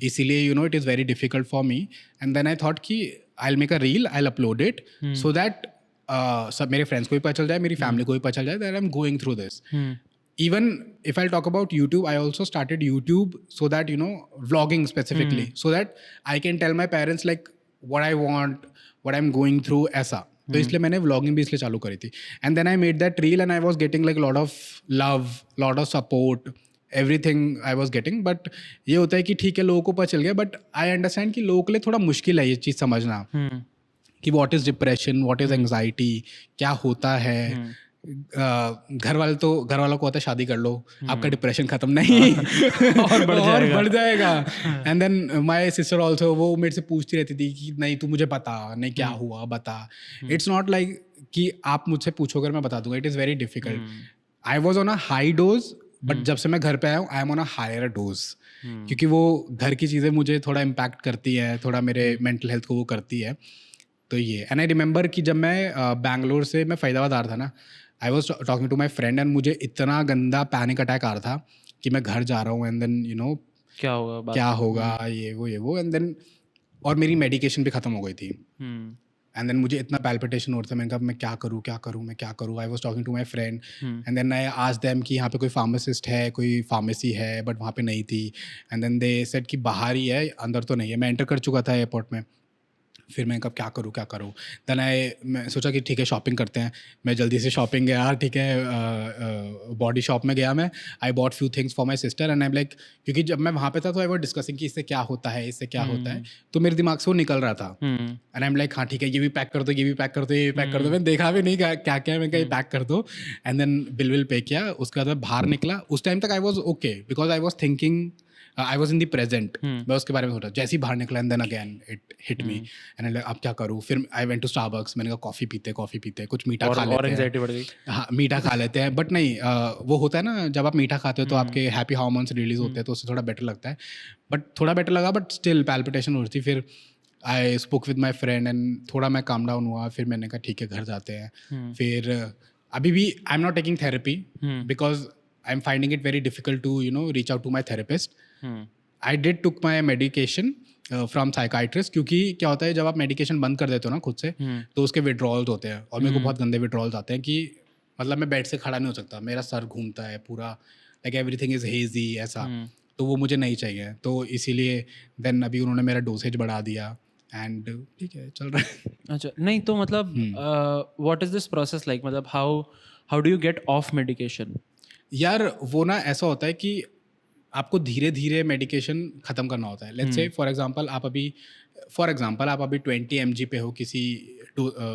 इसीलिए you know it is very difficult for me. And then I thought कि I will make a reel, I will upload it so that सब मेरे फ्रेंड्स को भी पता चल जाए, मेरी फैमिली को भी पता चल जाए that I am going through this. Even if I'll talk about YouTube, I also started YouTube so that, you know, vlogging specifically, so that I can tell my parents like what I want, what I'm going through ऐसा. तो इसलिए मैंने vlogging भी इसलिए चालू करी थी. And then I made that reel and I was getting like lot of love, lot of support, everything I was getting. But ये होता है कि ठीक है लोगों को पता चल गया, but I understand कि लोगों के लिए थोड़ा मुश्किल है ये चीज़ समझना कि what is depression, what is anxiety, क्या होता है. घर वालों को होता है शादी कर लो, आपका डिप्रेशन खत्म नहीं और बढ़ जाएगा. And then my sister also, वो मेरे से पूछती रहती थी कि नहीं तू मुझे बता, नहीं क्या हुआ बता. इट्स नॉट लाइक कि आप मुझसे पूछोगे मैं बता दूंगा. It is very difficult. I was on a high dose, but जब से मैं घर पे आया हूँ I am on a higher dose, क्योंकि वो घर की चीज़ें मुझे थोड़ा इम्पैक्ट करती है, थोड़ा मेरे मेंटल हेल्थ को वो करती है. तो ये. एंड आई रिमेंबर कि जब मैं बैंगलोर से मैं फरीदाबाद आ रहा था ना, I was talking to my friend and मुझे इतना गंदा पैनिक अटैक आ रहा था कि मैं घर जा रहा हूँ एंड देन यू नो क्या होगा ये वो. एंड देन और मेरी मेडिकेशन भी ख़त्म हो गई थी. एंड देन मुझे इतना पैल्पिटेशन हो रहा था, मैंने कहा मैं क्या करूँ. I was talking to my friend and then I asked them कि यहाँ पे कोई फार्मासिस्ट है, कोई फार्मेसी है, बट वहाँ पे नहीं थी. एंड देन दे सेड कि बाहर ही है, अंदर तो नहीं है. मैं एंटर कर चुका था एयरपोर्ट में. फिर मैं कब क्या करूँ. देन मैं सोचा कि ठीक है शॉपिंग करते हैं. मैं जल्दी से शॉपिंग गया, ठीक है बॉडी शॉप में गया मैं. I bought few things for my sister and I like, क्योंकि जब मैं वहाँ पे था तो आई वॉज डिस्कसिंग कि इससे क्या होता है, तो मेरे दिमाग से वो निकल रहा था. एंड आई एम लाइक हाँ ठीक है ये भी पैक कर दो, ये भी पैक कर दो. मैंने देखा भी नहीं क्या क्या, मैं कहीं पैक कर दो. एंड देन बिल पे किया. उसके बाद मैं बाहर निकला. उस टाइम तक I was okay because I was thinking, I was in the present. मैं उसके बारे में सोचा. जैसे ही बाहर निकला and then again it hit me and अब क्या करूँ. फिर आई वेंट टू स्टारबक्स. मैंने कहा कॉफ़ी पीते कुछ मीठा खा लेते हैं. हाँ मीठा खा लेते हैं. बट नहीं वो होता है ना जब आप मीठा खाते हो तो आपके हैप्पी हार्मोन्स रिलीज होते हैं, तो उससे थोड़ा बेटर लगता है. बट थोड़ा बेटर लगा, बट स्टिल पैल्पिटेशन हो रही थी. फिर I spoke with my friend and थोड़ा मैं काम डाउन हुआ. फिर मैंने कहा ठीक है घर जाते हैं. फिर अभी भी I am not taking therapy because I am finding it very difficult to you know reach out to my therapist. I did took my medication from psychiatrist, क्योंकि क्या होता है जब आप मेडिकेशन बंद कर देते हो ना खुद से, तो उसके विड्रॉल्स होते हैं. और मेरे को बहुत गंदे विड्रॉल्स आते हैं कि मतलब मैं बेड से खड़ा नहीं हो सकता, मेरा सर घूमता है पूरा, लाइक एवरीथिंग इज़ हेजी ऐसा. तो वो मुझे नहीं चाहिए. तो इसीलिए देन अभी उन्होंने मेरा डोसेज बढ़ा दिया एंड ठीक है चल रहा है. अच्छा नहीं तो मतलब what is this process like, मतलब how do you get off medication? यार वो ना ऐसा होता है कि आपको धीरे धीरे मेडिकेशन ख़त्म करना होता है. लेट्स से फॉर एग्जांपल आप अभी 20 mg पे हो किसी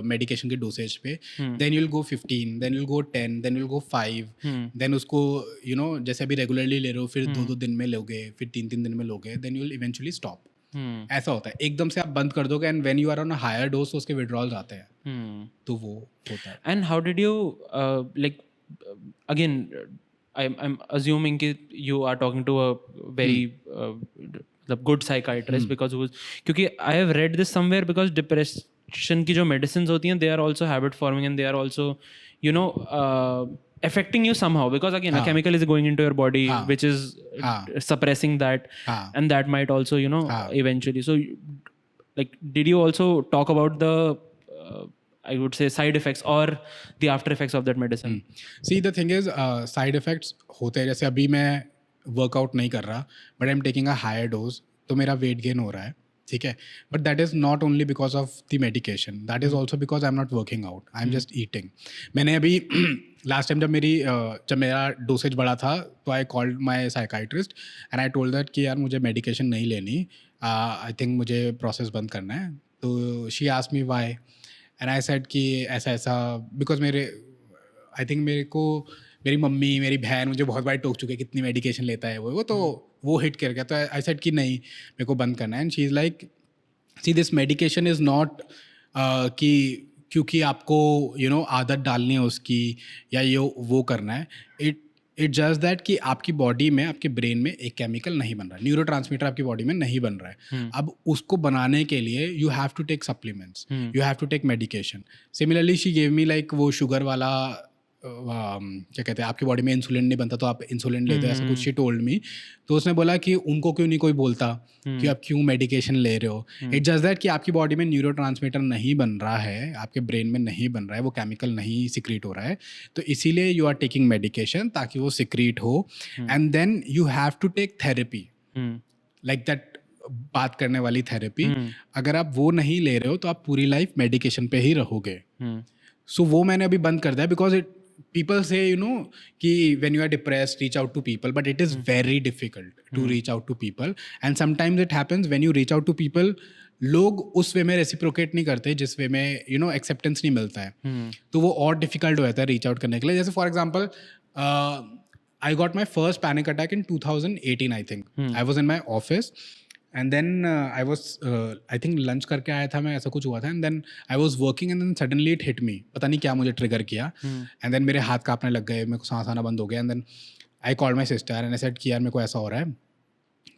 मेडिकेशन के डोसेज पे, then you will go 15, then you will go 10, then you will go 5, then उसको यू नो जैसे अभी रेगुलरली ले रहे हो फिर 2-2 दिन में लोगे, फिर 3-3 दिन में लोगे, then you will eventually stop. ऐसा होता है, एकदम से आप बंद कर दोगे and when you are on a higher dose तो उसके विड्रॉल्स आते हैं, तो वो होता है. And how did you like again I'm assuming that you are talking to a very good psychiatrist because क्योंकि I have read this somewhere because depression की जो medicines होती हैं they are also habit forming and they are also affecting you somehow because again a chemical is going into your body which is suppressing that and that might also eventually so like did you also talk about the I would say side effects or the after effects of that medicine? See, the thing is, side effects होते हैं. जैसे अभी मैं वर्कआउट नहीं कर रहा but I am taking a higher dose, तो मेरा वेट गेन हो रहा है, ठीक है. But that is not only because of the medication, that is also because I am not working out, I am just eating. मैंने अभी लास्ट टाइम जब मेरा डोसेज बढ़ा था तो I called my psychiatrist and I told that कि यार मुझे मेडिकेशन नहीं लेनी, आई थिंक मुझे प्रोसेस बंद करना है. तो she asked me why and I said कि ऐसा बिकॉज आई थिंक मेरी मम्मी मेरी बहन मुझे बहुत बार टोक चुके कितनी मेडिकेशन लेता है वो तो वो हिट कर गया. तो आई सेड कि नहीं मेरे को बंद करना है. And she is like see this medication is not कि क्योंकि आपको आदत डालनी है उसकी या ये वो करना है. इट जस्ट दैट कि आपकी बॉडी में आपके ब्रेन में एक केमिकल नहीं बन रहा है, न्यूरोट्रांसमीटर आपकी बॉडी में नहीं बन रहा है. अब उसको बनाने के लिए you have to take supplements, you have to take medication. Similarly she gave me like वो शुगर वाला क्या कहते हैं आपकी बॉडी में इंसुलिन नहीं बनता तो आप इंसुलिन लेते हो, ऐसा कुछ शी टोल्ड मी. तो उसने बोला कि उनको क्यों नहीं कोई बोलता कि आप क्यों मेडिकेशन ले रहे हो. इट जस्ट दैट कि आपकी बॉडी में न्यूरोट्रांसमीटर नहीं बन रहा है, आपके ब्रेन में नहीं बन रहा है, वो केमिकल नहीं सिक्रीट हो रहा है, तो इसीलिए यू आर टेकिंग मेडिकेशन ताकि वो सिक्रीट हो. And then you have to take therapy like that, बात करने वाली थेरेपी. अगर आप वो नहीं ले रहे हो तो आप पूरी लाइफ मेडिकेशन पे ही रहोगे. सो वो मैंने अभी बंद कर दिया बिकॉज people say कि when you are depressed reach out to people, but it is very difficult to reach out to people and sometimes it happens when you reach out to people लोग उस वे में रेसिप्रोकेट नहीं करते जिस वे में एक्सेप्टेंस नहीं मिलता है. तो वो और डिफिकल्ट हो जाता है रीच आउट करने के लिए. जैसे for example I got my first panic attack in 2018 I think. I was in my office and then I was I think lunch करके आया था मैं, ऐसा कुछ हुआ था. And then I was working and then suddenly it hit me, पता नहीं क्या मुझे ट्रिगर किया. एंड देन मेरे हाथ कांपने लग गए, मेरे को सांस आना बंद हो गया. And then I called my sister and I said कि यार मेरे को ऐसा हो रहा है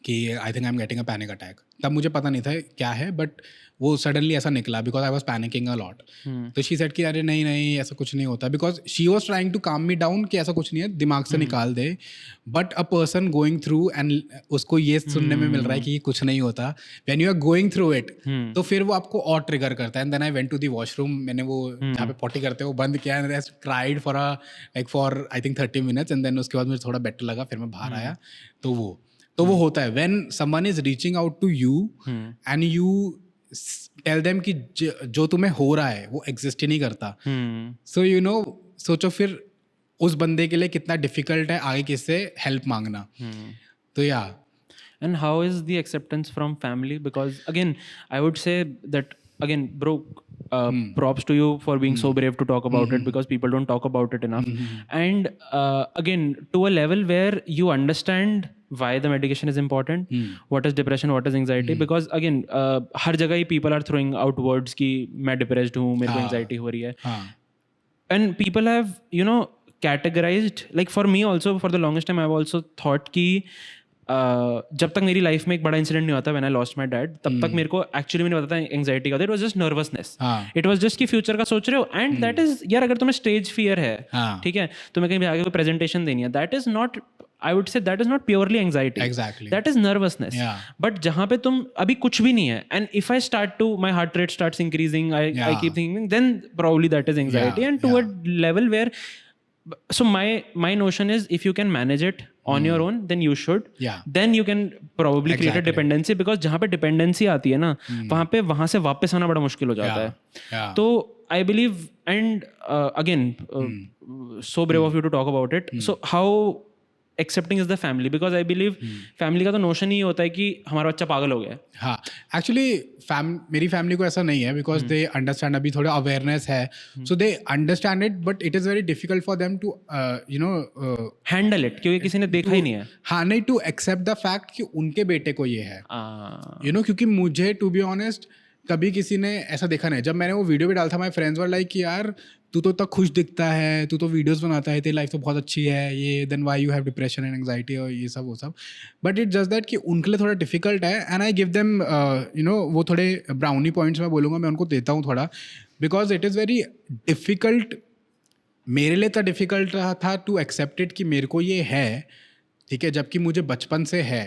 कि I think I am getting a panic attack. तब मुझे पता नहीं था क्या है बट वो सडनली ऐसा निकला because I was panicking a lot. तो शी सेड कि अरे नहीं ऐसा कुछ नहीं होता, because she was trying to calm me down कि ऐसा कुछ नहीं है, दिमाग से निकाल दे. But a person going through and उसको ये सुनने में मिल रहा है कि कुछ नहीं होता, when you are going through it तो फिर वो आपको और ट्रिगर करता है. And then I went to the washroom, मैंने वो जहाँ पे पॉटी करते हैं वो बंद किया and I cried for I think 30 minutes. And then उसके बाद मुझे थोड़ा बेटर लगा, फिर मैं बाहर आया. तो वो होता है when someone is reaching out to you and you tell them कि जो तुम्हें हो रहा है वो एग्जिस्ट ही नहीं करता. सो सोचो फिर उस बंदे के लिए कितना डिफिकल्ट है आगे किससे हेल्प मांगना. तो या and how is the acceptance from family? Because again I would say that again bro, props to you for being so brave to talk about it because people don't talk about it enough. And again to a level where you understand why the medication is important, what is depression, what is anxiety, because again हर जगह ही people are throwing out words कि मैं depressed हूँ, मेरे को anxiety हो रही है. And people have categorized, like for me also for the longest time I've also thought कि जब तक मेरी लाइफ में एक बड़ा इंसिडेंट नहीं होता, when I lost my dad, तब तक मेरे को एक्चुअली मैंने बताया एंजाइटी का, it was just nervousness. It was just कि फ्यूचर का सोच रहे हो एंड दैट इज यार अगर तुम्हें स्टेज फियर है, ठीक है, तुम्हें कहीं भी आगे कोई प्रेजेंटेशन देनी है, that is not, I would say that is not purely anxiety. Exactly. That is nervousness. Yeah. But जहाँ पे तुम अभी कुछ भी नहीं है and if I start to, my heart rate starts increasing, I keep thinking, then probably that is anxiety. And to a level where, so my notion is if you can manage it on your own, then you should. Then you can probably create a dependency, because जहाँ पे dependency आती है ना, वहाँ से वापस आना बड़ा मुश्किल हो जाता है. तो I believe, and again, so brave of you to talk about it. So how accepting is the family, because I believe family का तो नोशन ही होता है कि हमारा बच्चा पागल हो गया है. हाँ, एक्चुअली मेरी फैमिली को ऐसा नहीं है, बिकॉज दे अंडरस्टैंड, अभी थोड़ा अवेयरनेस है, so they understand it, but it is very difficult for them to handle it, क्योंकि किसी ने देखा ही नहीं है. हाँ, नहीं, टू एक्सेप्ट द फैक्ट कि उनके बेटे को ये है, क्योंकि मुझे टू बी ऑनेस्ट कभी किसी ने ऐसा देखा नहीं. जब मैंने वो वीडियो भी डाला था, माय फ्रेंड्स वर लाइक कि यार तू तो इतना खुश दिखता है, तू तो वीडियोस बनाता है, तेरी लाइफ तो बहुत अच्छी है, ये then why you have depression and anxiety और ये सब वो सब. बट इट जस्ट दैट कि उनके लिए थोड़ा डिफिकल्ट है, एंड आई गिव देम वो थोड़े ब्राउनी पॉइंट्स मैं बोलूँगा, मैं उनको देता हूँ थोड़ा, because it is very difficult. मेरे लिए तो डिफिकल्ट रहा था टू एक्सेप्ट इट कि मेरे को ये है, ठीक है, जबकि मुझे बचपन से है.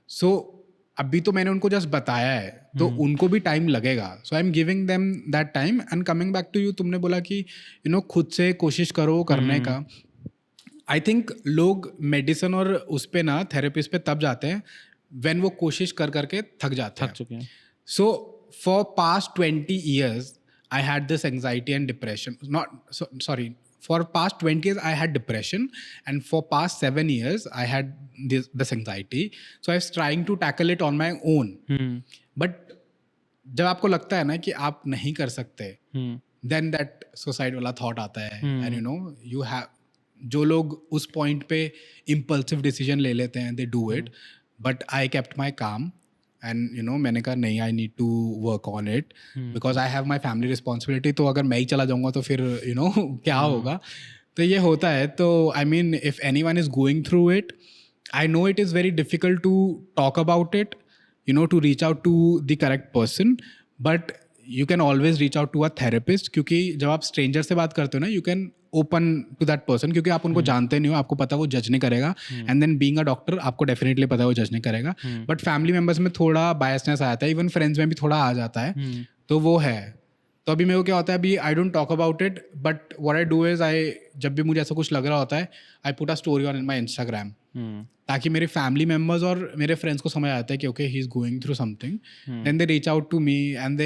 सो अभी तो मैंने उनको जस्ट बताया है, तो उनको भी टाइम लगेगा. So I am giving them that time. And coming back to you, तुमने बोला कि खुद से कोशिश करो करने का. आई थिंक लोग मेडिसिन और उस पे ना थेरेपिस्ट पे तब जाते हैं व्हेन वो कोशिश कर करके थक चुके हैं. So for past 20 years I had this anxiety and depression. For past 20 years, I had depression, and for past 7 years, I had this anxiety. So I was trying to tackle it on my own. But जब आपको लगता है ना कि आप नहीं कर सकते, then that suicide वाला thought आता है, and you have, जो लोग उस point पे impulsive decision ले लेते हैं, they do it. But I kept my calm. And मैंने कहा नहीं, I need to work on it, because I have my family responsibility. तो अगर मैं ही चला जाऊँगा तो फिर क्या होगा. तो ये होता है. तो I mean if anyone is going through it, I know it is very difficult to talk about it, to reach out to the correct person, but you can always reach out to a therapist. क्योंकि जब आप स्ट्रेंजर से बात करते हो ना, you can open to that person, क्योंकि आप उनको जानते नहीं हो, आपको पता है वो जज नहीं करेगा. And then being a doctor आपको डेफिनेटली पता है वो जज नहीं करेगा. बट फैमिली मेम्बर्स में थोड़ा बायसनेस आ जाता है, इवन फ्रेंड्स में भी थोड़ा आ जाता है. तो वो है. तो अभी मेरे को क्या होता है, अभी I don't talk about it, but what I do is, जब भी मुझे ऐसा कुछ लग रहा होता है, I put a story on my Instagram, ताकि मेरे फैमिली मेम्बर्स और मेरे फ्रेंड्स को समझ आता है कि okay, he is going through something. Then they reach out to me and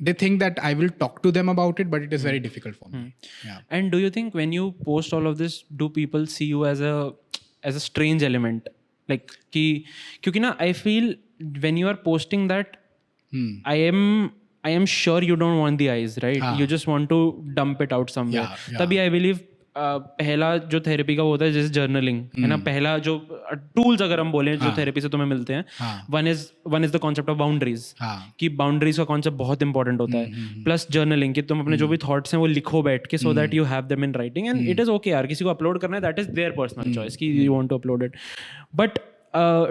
they think that I will talk to them about it, but it is very difficult for me. Yeah. And do you think when you post all of this, do people see you as a strange element? Like kyunki na, I feel when you are posting that, I am sure you don't want the eyes, right? You just want to dump it out somewhere. Tabhi I believe पहला जो थेरेपी का होता है, जैसे जर्नलिंग है ना, पहला जो टूल्स अगर हम बोलें जो थेरेपी से तुम्हें मिलते हैं, one is the concept of boundaries, कि बाउंड्रीज का कॉन्सेप्ट बहुत इंपॉर्टेंट होता है. प्लस जर्नलिंग, कि तुम अपने जो भी थॉट्स हैं वो लिखो बैठ के, so that you have them in writing. And it is okay यार, किसी को अपलोड करना है, that is their personal choice कि you want to upload it. But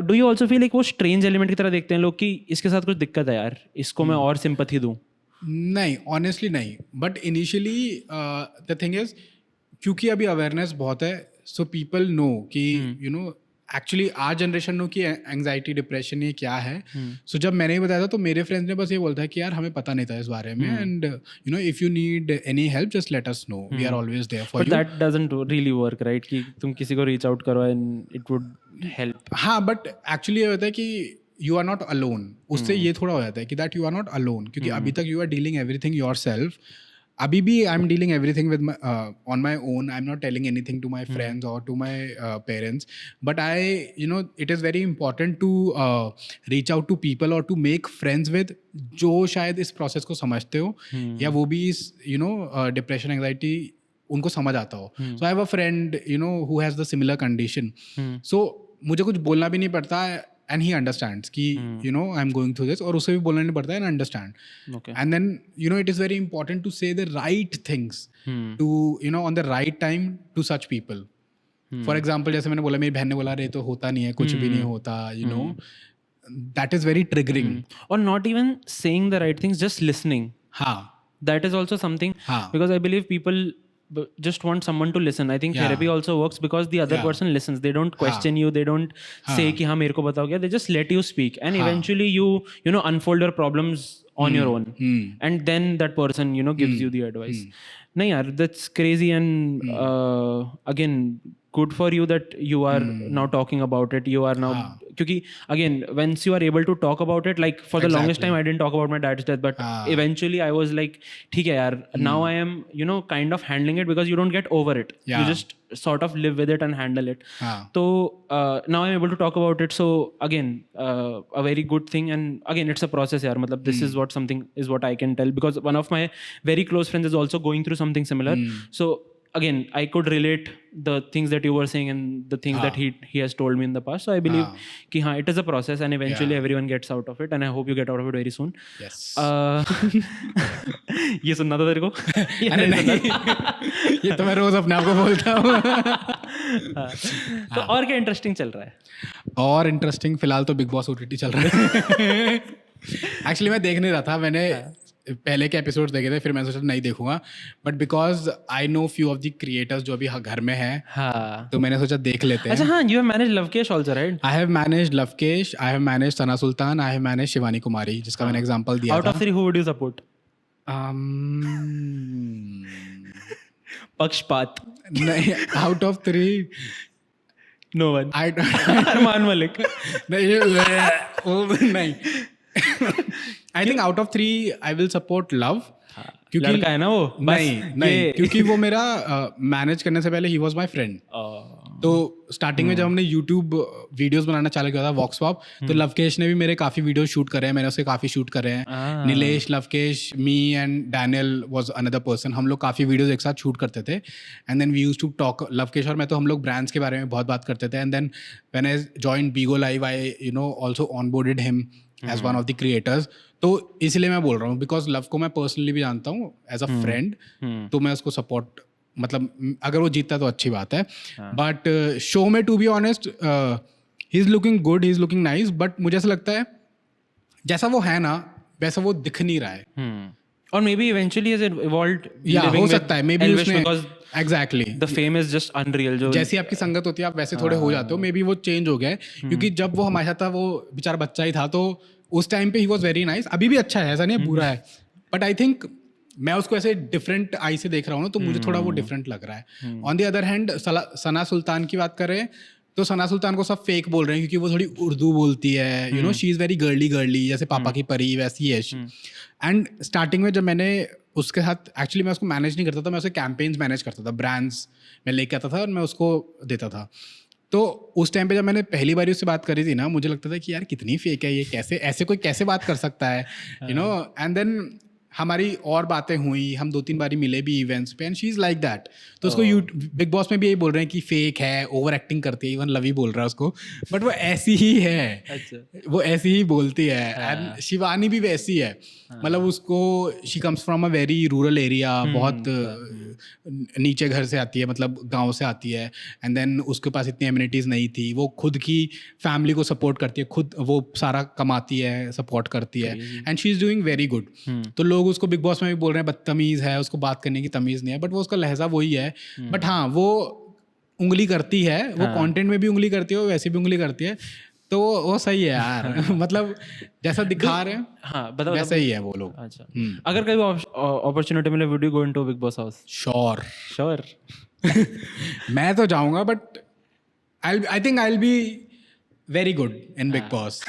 do you also feel like वो स्ट्रेंज एलिमेंट की तरह देखते हैं लोग कि इसके साथ कुछ दिक्कत है यार, इसको मैं और सिंपैथी दूं? नहीं, ऑनेस्टली नहीं. But initially the thing is, क्योंकि अभी अवेयरनेस बहुत है, सो पीपल नो कि एक्चुअली आर जनरेशन नो कि एंग्जाइटी डिप्रेशन ये क्या है. सो जब मैंने ही बताया था, तो मेरे फ्रेंड्स ने बस ये बोलता है कि यार हमें पता नहीं था इस बारे में, and if you need any help just let us know, we are always there for you. But that doesn't really work, right? कि तुम किसी को रीच आउट करो एंड इट वुड हेल्प. हाँ, बट एक्चुअली ये होता है कि यू आर नॉट अलोन. उससे ये थोड़ा हो जाता है कि that you are not alone, क्योंकि अभी तक you are dealing everything yourself. अभी भी I am dealing everything with on my own. I am not telling anything to my friends और to my parents. But I it is very important to reach out to people और टू मेक फ्रेंड्स विद, जो शायद इस प्रोसेस को समझते हो, या वो भी इस डिप्रेशन एंग्जाइटी उनको समझ आता हो. So I have a friend who has the similar condition. सो मुझे कुछ बोलना भी नहीं पड़ता, and he understands कि I'm going through this, और उसे भी बोलना नहीं पड़ता है, and understand. Okay. And then it is very important to say the right things to on the right time to such people. For example, जैसे मैंने बोला, मेरी बहन ने बोला, अरे तो होता नहीं है, कुछ भी नहीं होता, that is very triggering. Or not even saying the right things, just listening. हाँ, that is also something. Because I believe people just want someone to listen. I think therapy also works because the other person listens. They don't question you, they don't say कि हाँ मेरे को बताओ क्या, they just let you speak, and eventually you unfold your problems on your own, and then that person gives you the advice. नहीं यार, that's crazy. And again, good for you that you are now talking about it. You are now, क्योंकि again, once you are able to talk about it, like for the longest time I didn't talk about my dad's death, but eventually I was like, ठीक है यार, now I am, you know, kind of handling it because you don't get over it. You just sort of live with it and handle it. So now I'm able to talk about it. So again, a very good thing. And again, it's a process यार. मतलब this is what I can tell, because one of my very close friends is also going through something similar. So again, I could relate the things that you were saying and the things that he has told me in the past. So I believe कि हाँ, it is a process and eventually everyone gets out of it, and I hope you get out of it very soon. Yes. ये सुनना था तेरे को? अरे नहीं, ये तो मैं रोज अपने आप को बोलता हूँ. तो और क्या इंटरेस्टिंग चल रहा है? और इंटरेस्टिंग फिलहाल तो बिग बॉस OTT चल रहा है. एक्चुअली मैं देख नहीं रहा था, मैंने पहले के एपिसोड देखे थे, फिर मैंने सोचा नहीं देखूंगा, but because I know few of the creators जो अभी घर में हैं, तो मैंने सोचा देख लेते हैं. अच्छा हाँ, you have managed Lovekesh also, right? I have managed Lovekesh, I have managed Sana Sultan, I have managed Shivani Kumari, जिसका मैंने एग्जांपल दिया था. Out of 3 who would you support? पक्षपात नहीं, out of 3 no one. Armaan Malik. नहीं, I think out of 3 I will support Love, क्योंकि लड़का है ना वो. नहीं, क्योंकि वो मेरा मैनेज करने से पहले ही वॉज माई फ्रेंड. तो स्टार्टिंग में जब हमने यूट्यूब वीडियोस बनाना चालू किया था वॉक्स पॉप, तो लवकेश ने भी मेरे काफ़ी वीडियो शूट करे हैं, मैंने उसके काफ़ी शूट करे हैं. Nilesh, Lavkesh, me and Daniel was another person. हम लोग काफ़ी वीडियोस एक साथ शूट करते थे. And then we used to talk, Lavkesh और मैं, तो हम लोग ब्रांड्स के बारे में बहुत बात करते थे. And then when I joined Bigo Live, I also onboarded him as one of the creators. तो इसलिए मैं बोल रहा हूँ, बिकॉज लव को मैं पर्सनली भी जानता हूँ एज अ फ्रेंड, तो मैं उसको सपोर्ट, मतलब अगर वो जीतता तो अच्छी बात है. बट शो में to be honest he is looking good, he is looking nice, but मुझे ऐसा लगता है जैसा वो है ना वैसा वो दिख नहीं रहा है. और may be eventually has evolved. हो सकता है, मे बी उसने exactly the fame is just unreal. जो जैसी आपकी संगत होती है आप वैसे थोड़े हो जाते हो. मे बी वो चेंज हो गया है, क्योंकि जब वो हमारे साथ था वो बेचारा बच्चा ही था, तो उस टाइम पे ही वॉज वेरी नाइस. अभी भी अच्छा है, ऐसा नहीं है बुरा है, बट आई थिंक मैं उसको ऐसे डिफरेंट आई से देख रहा हूँ ना, तो मुझे थोड़ा वो डिफरेंट लग रहा है. ऑन द अदर हैंड सना सुल्तान की बात करें तो सना सुल्तान को सब फेक बोल रहे हैं, क्योंकि वो थोड़ी उर्दू बोलती है, you know, she is very girly, जैसे पापा की परी वैसी है. एंड स्टार्टिंग में जब मैंने उसके साथ, एक्चुअली मैं उसको मैनेज नहीं करता था, मैं उसके कैंपेन्स मैनेज करता था, ब्रांड्स मैं लेके आता था और मैं उसको देता था. तो उस टाइम पे जब मैंने पहली बार उससे बात करी थी ना, मुझे लगता था कि यार कितनी फेक है ये, कैसे ऐसे कोई कैसे बात कर सकता है, यू नो. एंड देन हमारी और बातें हुई, हम 2-3 बारी मिले भी इवेंट्स पे, and she is like that. तो उसको बिग बॉस में भी यही बोल रहे हैं कि फेक है, ओवर एक्टिंग करती है, इवन लवी बोल रहा है उसको, बट वो ऐसी ही है. वो ऐसी ही बोलती है. एंड शिवानी भी वैसी है, मतलब उसको, she comes from a very rural area, बहुत नीचे घर से आती है, मतलब गांव से आती है. एंड देन उसके पास इतनी एमिनिटीज़ नहीं थी, वो खुद की फैमिली को सपोर्ट करती है, खुद वो सारा कमाती है, सपोर्ट करती है, and she is doing very good. तो लोग उसको बिग बॉस में भी बोल रहे हैं बदतमीज़ है, उसको बात करने की तमीज़ नहीं है, बट वो उसका लहजा वही है. बट हाँ, वो उंगली करती है, वो कंटेंट में भी उंगली करती है, वो वैसे भी उंगली करती है, तो वो सही है यार. मतलब जैसा दिखा रहे हैं वैसे ही है वो लोग. अच्छा, अगर कभी अपॉर्चुनिटी मिले, would you go into big boss house? Sure. मैं तो जाऊंगा, but I think I will be very good in big boss.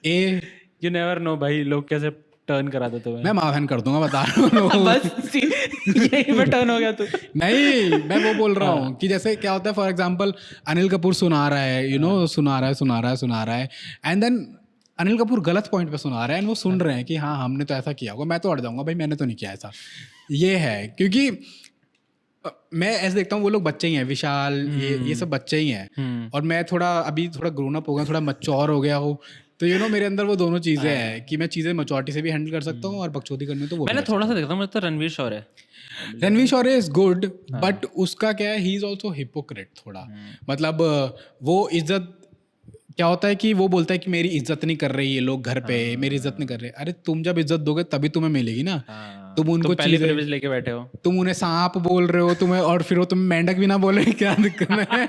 You never know भाई, लोग कैसे टर्न करा देते हैं. मैं माफन कर दूंगा, बता रहा हूँ. बस यही पे टर्न हो गया तू. नहीं, मैं वो बोल रहा हूँ कि जैसे क्या होता है, फॉर एग्जांपल अनिल कपूर सुना रहा है, यू नो, सुना रहा है, एंड देन अनिल कपूर गलत पॉइंट पे सुना रहा है, एंड वो सुन रहे हैं कि हाँ हमने तो ऐसा किया होगा. मैं तो अड़ जाऊंगा भाई, मैंने तो नहीं किया ऐसा. ये है, क्योंकि मैं ऐसे देखता हूँ वो लोग बच्चे ही हैं, विशाल, ये सब बच्चे ही हैं, और मैं अभी थोड़ा ग्रोन अप हो गया, थोड़ा मैच्योर हो गया हो, तो यू नो मेरे अंदर वो दोनों चीज़ें हैं कि मैं चीज़ें मैच्योरिटी से भी हैंडल कर सकता हूँ और बकचोदी करने तो वो. मैंने थोड़ा सा देखता हूँ, मुझे तो रणवीर शौर्य इज गुड, बट उसका क्या है, ही इज़ ऑल्सो हिपोक्रेट थोड़ा. मतलब वो इज्जत, क्या होता है कि वो बोलता है कि मेरी इज्जत नहीं कर रही है लोग घर पे, मेरी इज्जत नहीं कर रहे. अरे तुम जब इज्जत दोगे तभी तुम्हें मिलेगी ना. तुम उनको चीजें लेके बैठे हो, तुम उन्हें सांप बोल रहे हो तुम्हें, और फिर वो तुम मेंढक भी ना बोले, क्या दिक्कत है.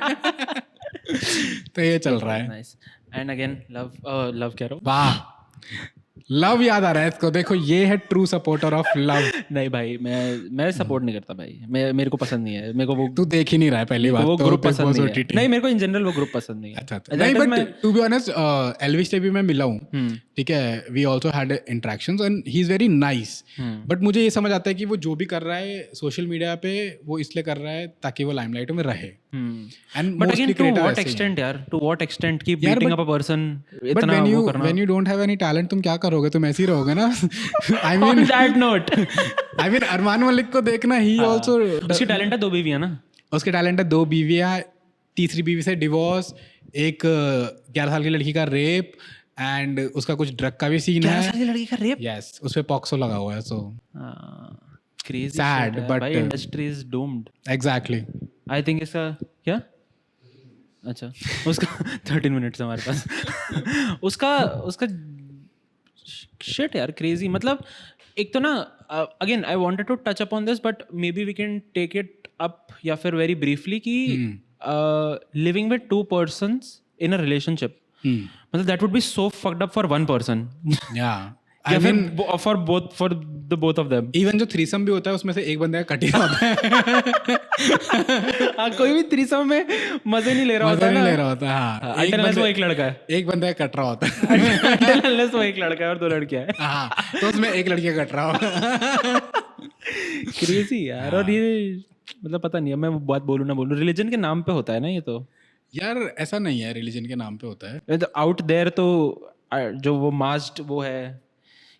तो ये चल रहा है. एंड अगेन लव कह रहा हूँ. वाह, लव याद आ रहा है इसको, देखो ये है ट्रू सपोर्टर ऑफ लव। नहीं भाई, मैं सपोर्ट नहीं करता भाई, मेरे को पसंद नहीं है, मेरे को वो तू देख ही नहीं रहा है पहली बात, वो तो ग्रुप Big पसंद Boss नहीं OTT। है। नहीं, मेरे को इन जनरल वो ग्रुप पसंद नहीं है। अच्छा नहीं, but to be honest Elvish से भी मैं मिला हूँ, ठीक है, we also had interactions and he is very nice. But मुझे ये समझ आता है कि वो जो भी कर रहा है सोशल मीडिया पे वो इसलिए कर रहा है ताकि वो लाइमलाइट में रहे। And but again to what extent यार, टू व्हाट एक्सटेंट की बीटिंग अप अ पर्सन इतना वो करना। When you don't have any talent तुम क्या करोगे, तुम ऐसे ही रहोगे ना। I On mean that note, Armaan Malik को देखना, ही आल्सो उसकी टैलेंट है, 2 बीवियां ना, उसके टैलेंट है, 2 बीवियां, तीसरी बीवी से डिवोर्स, एक 11 साल की लड़की का रेप एंड उसका कुछ ड्रग का भी सीन 11 है। साल की लड़की का रेप। यस, उस पे पॉक्सो लगा हुआ है। सो क्रेजी Sad, but भाई, industry is doomed. Exactly. I think इसका क्या, अच्छा उसका 13 मिनट्स हमारे पास। उसका शिट यार, क्रेजी। मतलब एक तो ना, again I wanted to touch upon this but maybe we can take it up या फिर वेरी ब्रीफली कि living with 2 persons in a relationship, मतलब that would be so fucked up for 1 person या या फिर for the both of them. Even जो थ्रीसम भी होता है उसमें से एक बंदे का कट ही होता है। कोई भी थ्रीसम में मजे नहीं ले रहा होता मजा नहीं ना, ले रहा होता। हाँ, until unless वो एक लड़का है, एक बंदा का कट रहा होता है। until unless वो एक लड़का है और 2 लड़कियां हैं। हाँ, तो उसमें एक लड़की का कट रहा हो। क्रेजी यार। और ये मतलब पता नहीं है, मैं बात बोलूं ना बोलूं, रिलीजन के नाम पे होता है ना ये तो। यार ऐसा नहीं है, रिलीजन के नाम पे होता है। आउट देयर तो जो वो मास्ड वो है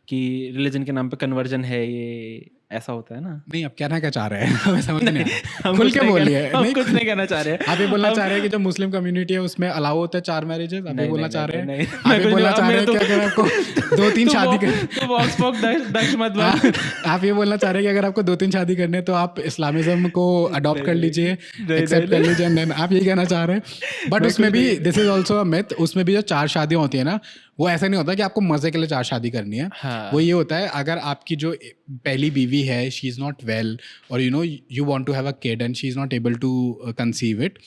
कि रिलीजन के नाम पे कन्वर्जन है, ये ऐसा होता है ना। नहीं, अब कहना क्या चाह रहे हैं हमें समझ नहीं आ रहा। हम खुल कुछ के नहीं बोलिए। कहना- हम कुछ नहीं कहना चाह रहे हैं। आप ये बोलना चाह रहे हैं कि जो मुस्लिम कम्युनिटी है उसमें अलाउ होता है 4 मैरिजेस? आप ये बोलना चाह रहे हैं? नहीं, आप ये बोलना चाह रहे हैं कि अगर आपको 2-3 शादी तो वॉक्स पॉक दक्ष मत बन। आप ये बोलना चाह रहे हैं कि अगर आपको 2-3 शादी करने हैं तो आप इस्लामिज्म को अडॉप्ट कर लीजिए, एक्सेप्ट कर लीजिए, एंड देन आप ये कहना चाह रहे हैं। बट उसमें भी this is also a myth, उसमें भी जो 4 शादियां होती है ना, वो ऐसा नहीं होता कि आपको मजे के लिए 4 शादी करनी है। हाँ। वो ये होता है, अगर आपकी जो पहली बीवी है शी इज़ नॉट वेल और you want to have a kid and she is not able to conceive it,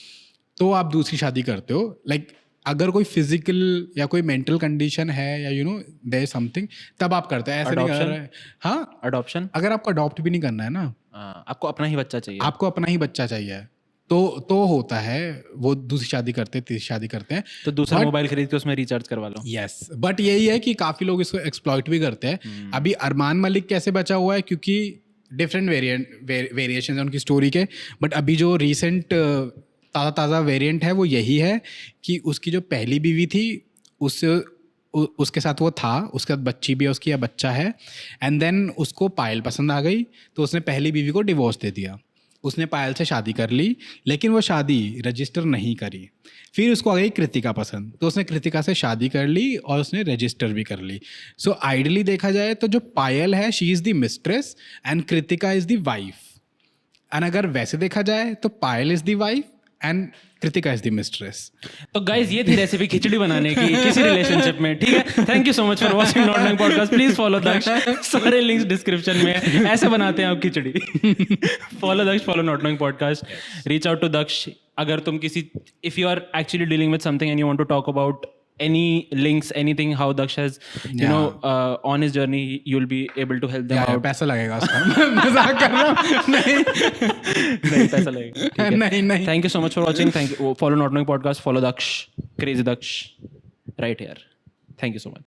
तो आप दूसरी शादी करते हो। लाइक अगर कोई फिजिकल या कोई मेंटल कंडीशन है या देयर समथिंग, तब आप करते हैं, ऐसे नहीं कर रहे हैं। हाँ, अडॉप्शन। अगर आपको अडॉप्ट भी नहीं करना है ना, आपको अपना ही बच्चा चाहिए, आपको अपना ही बच्चा चाहिए, तो होता है वो दूसरी शादी करते हैं, तीसरी शादी करते हैं। तो दूसरा मोबाइल खरीद के उसमें रिचार्ज करवा लो। यस, बट यही है कि काफी लोग इसको एक्सप्लॉइट भी करते हैं। अभी अरमान मलिक कैसे बचा हुआ है, क्योंकि डिफरेंट वेरिएशन है उनकी स्टोरी के। बट अभी जो रिसेंट ताज़ा वेरिएंट है वो यही है कि उसकी जो पहली बीवी थी उसके साथ वो था, उसके बाद बच्ची भी है उसकी या बच्चा है, एंड देन उसको पायल पसंद आ गई तो उसने पहली बीवी को डिवोर्स दे दिया। उसने पायल से शादी कर ली, लेकिन वो शादी रजिस्टर नहीं करी। फिर उसको आ गई कृतिका पसंद, तो उसने कृतिका से शादी कर ली और उसने रजिस्टर भी कर ली। सो आइडियली देखा जाए तो जो पायल है she is the mistress and Kritika is the wife. And अगर वैसे देखा जाए तो Payal is the wife and Kritika is the mistress. तो गाइस ये थी रेसिपी खिचड़ी बनाने की किसी रिलेशनशिप में, ठीक है। Thank you so much for watching not knowing podcast. Please follow Daksh, सारे लिंक्स डिस्क्रिप्शन में। ऐसे बनाते हैं आप khichdi. Follow Daksh, follow not knowing podcast. Reach out to Daksh अगर तुम किसी, if you are actually dealing with something and you want to talk about any links, anything how Daksh has on his journey, you'll be able to help them out. पैसा लगेगा उसका। मजाक कर रहा हूँ। नहीं पैसा लगेगा। नहीं। Thank you so much for watching. Thank you. Follow Not Knowing Podcast. Follow Daksh, Crazy Daksh, right here. Thank you so much.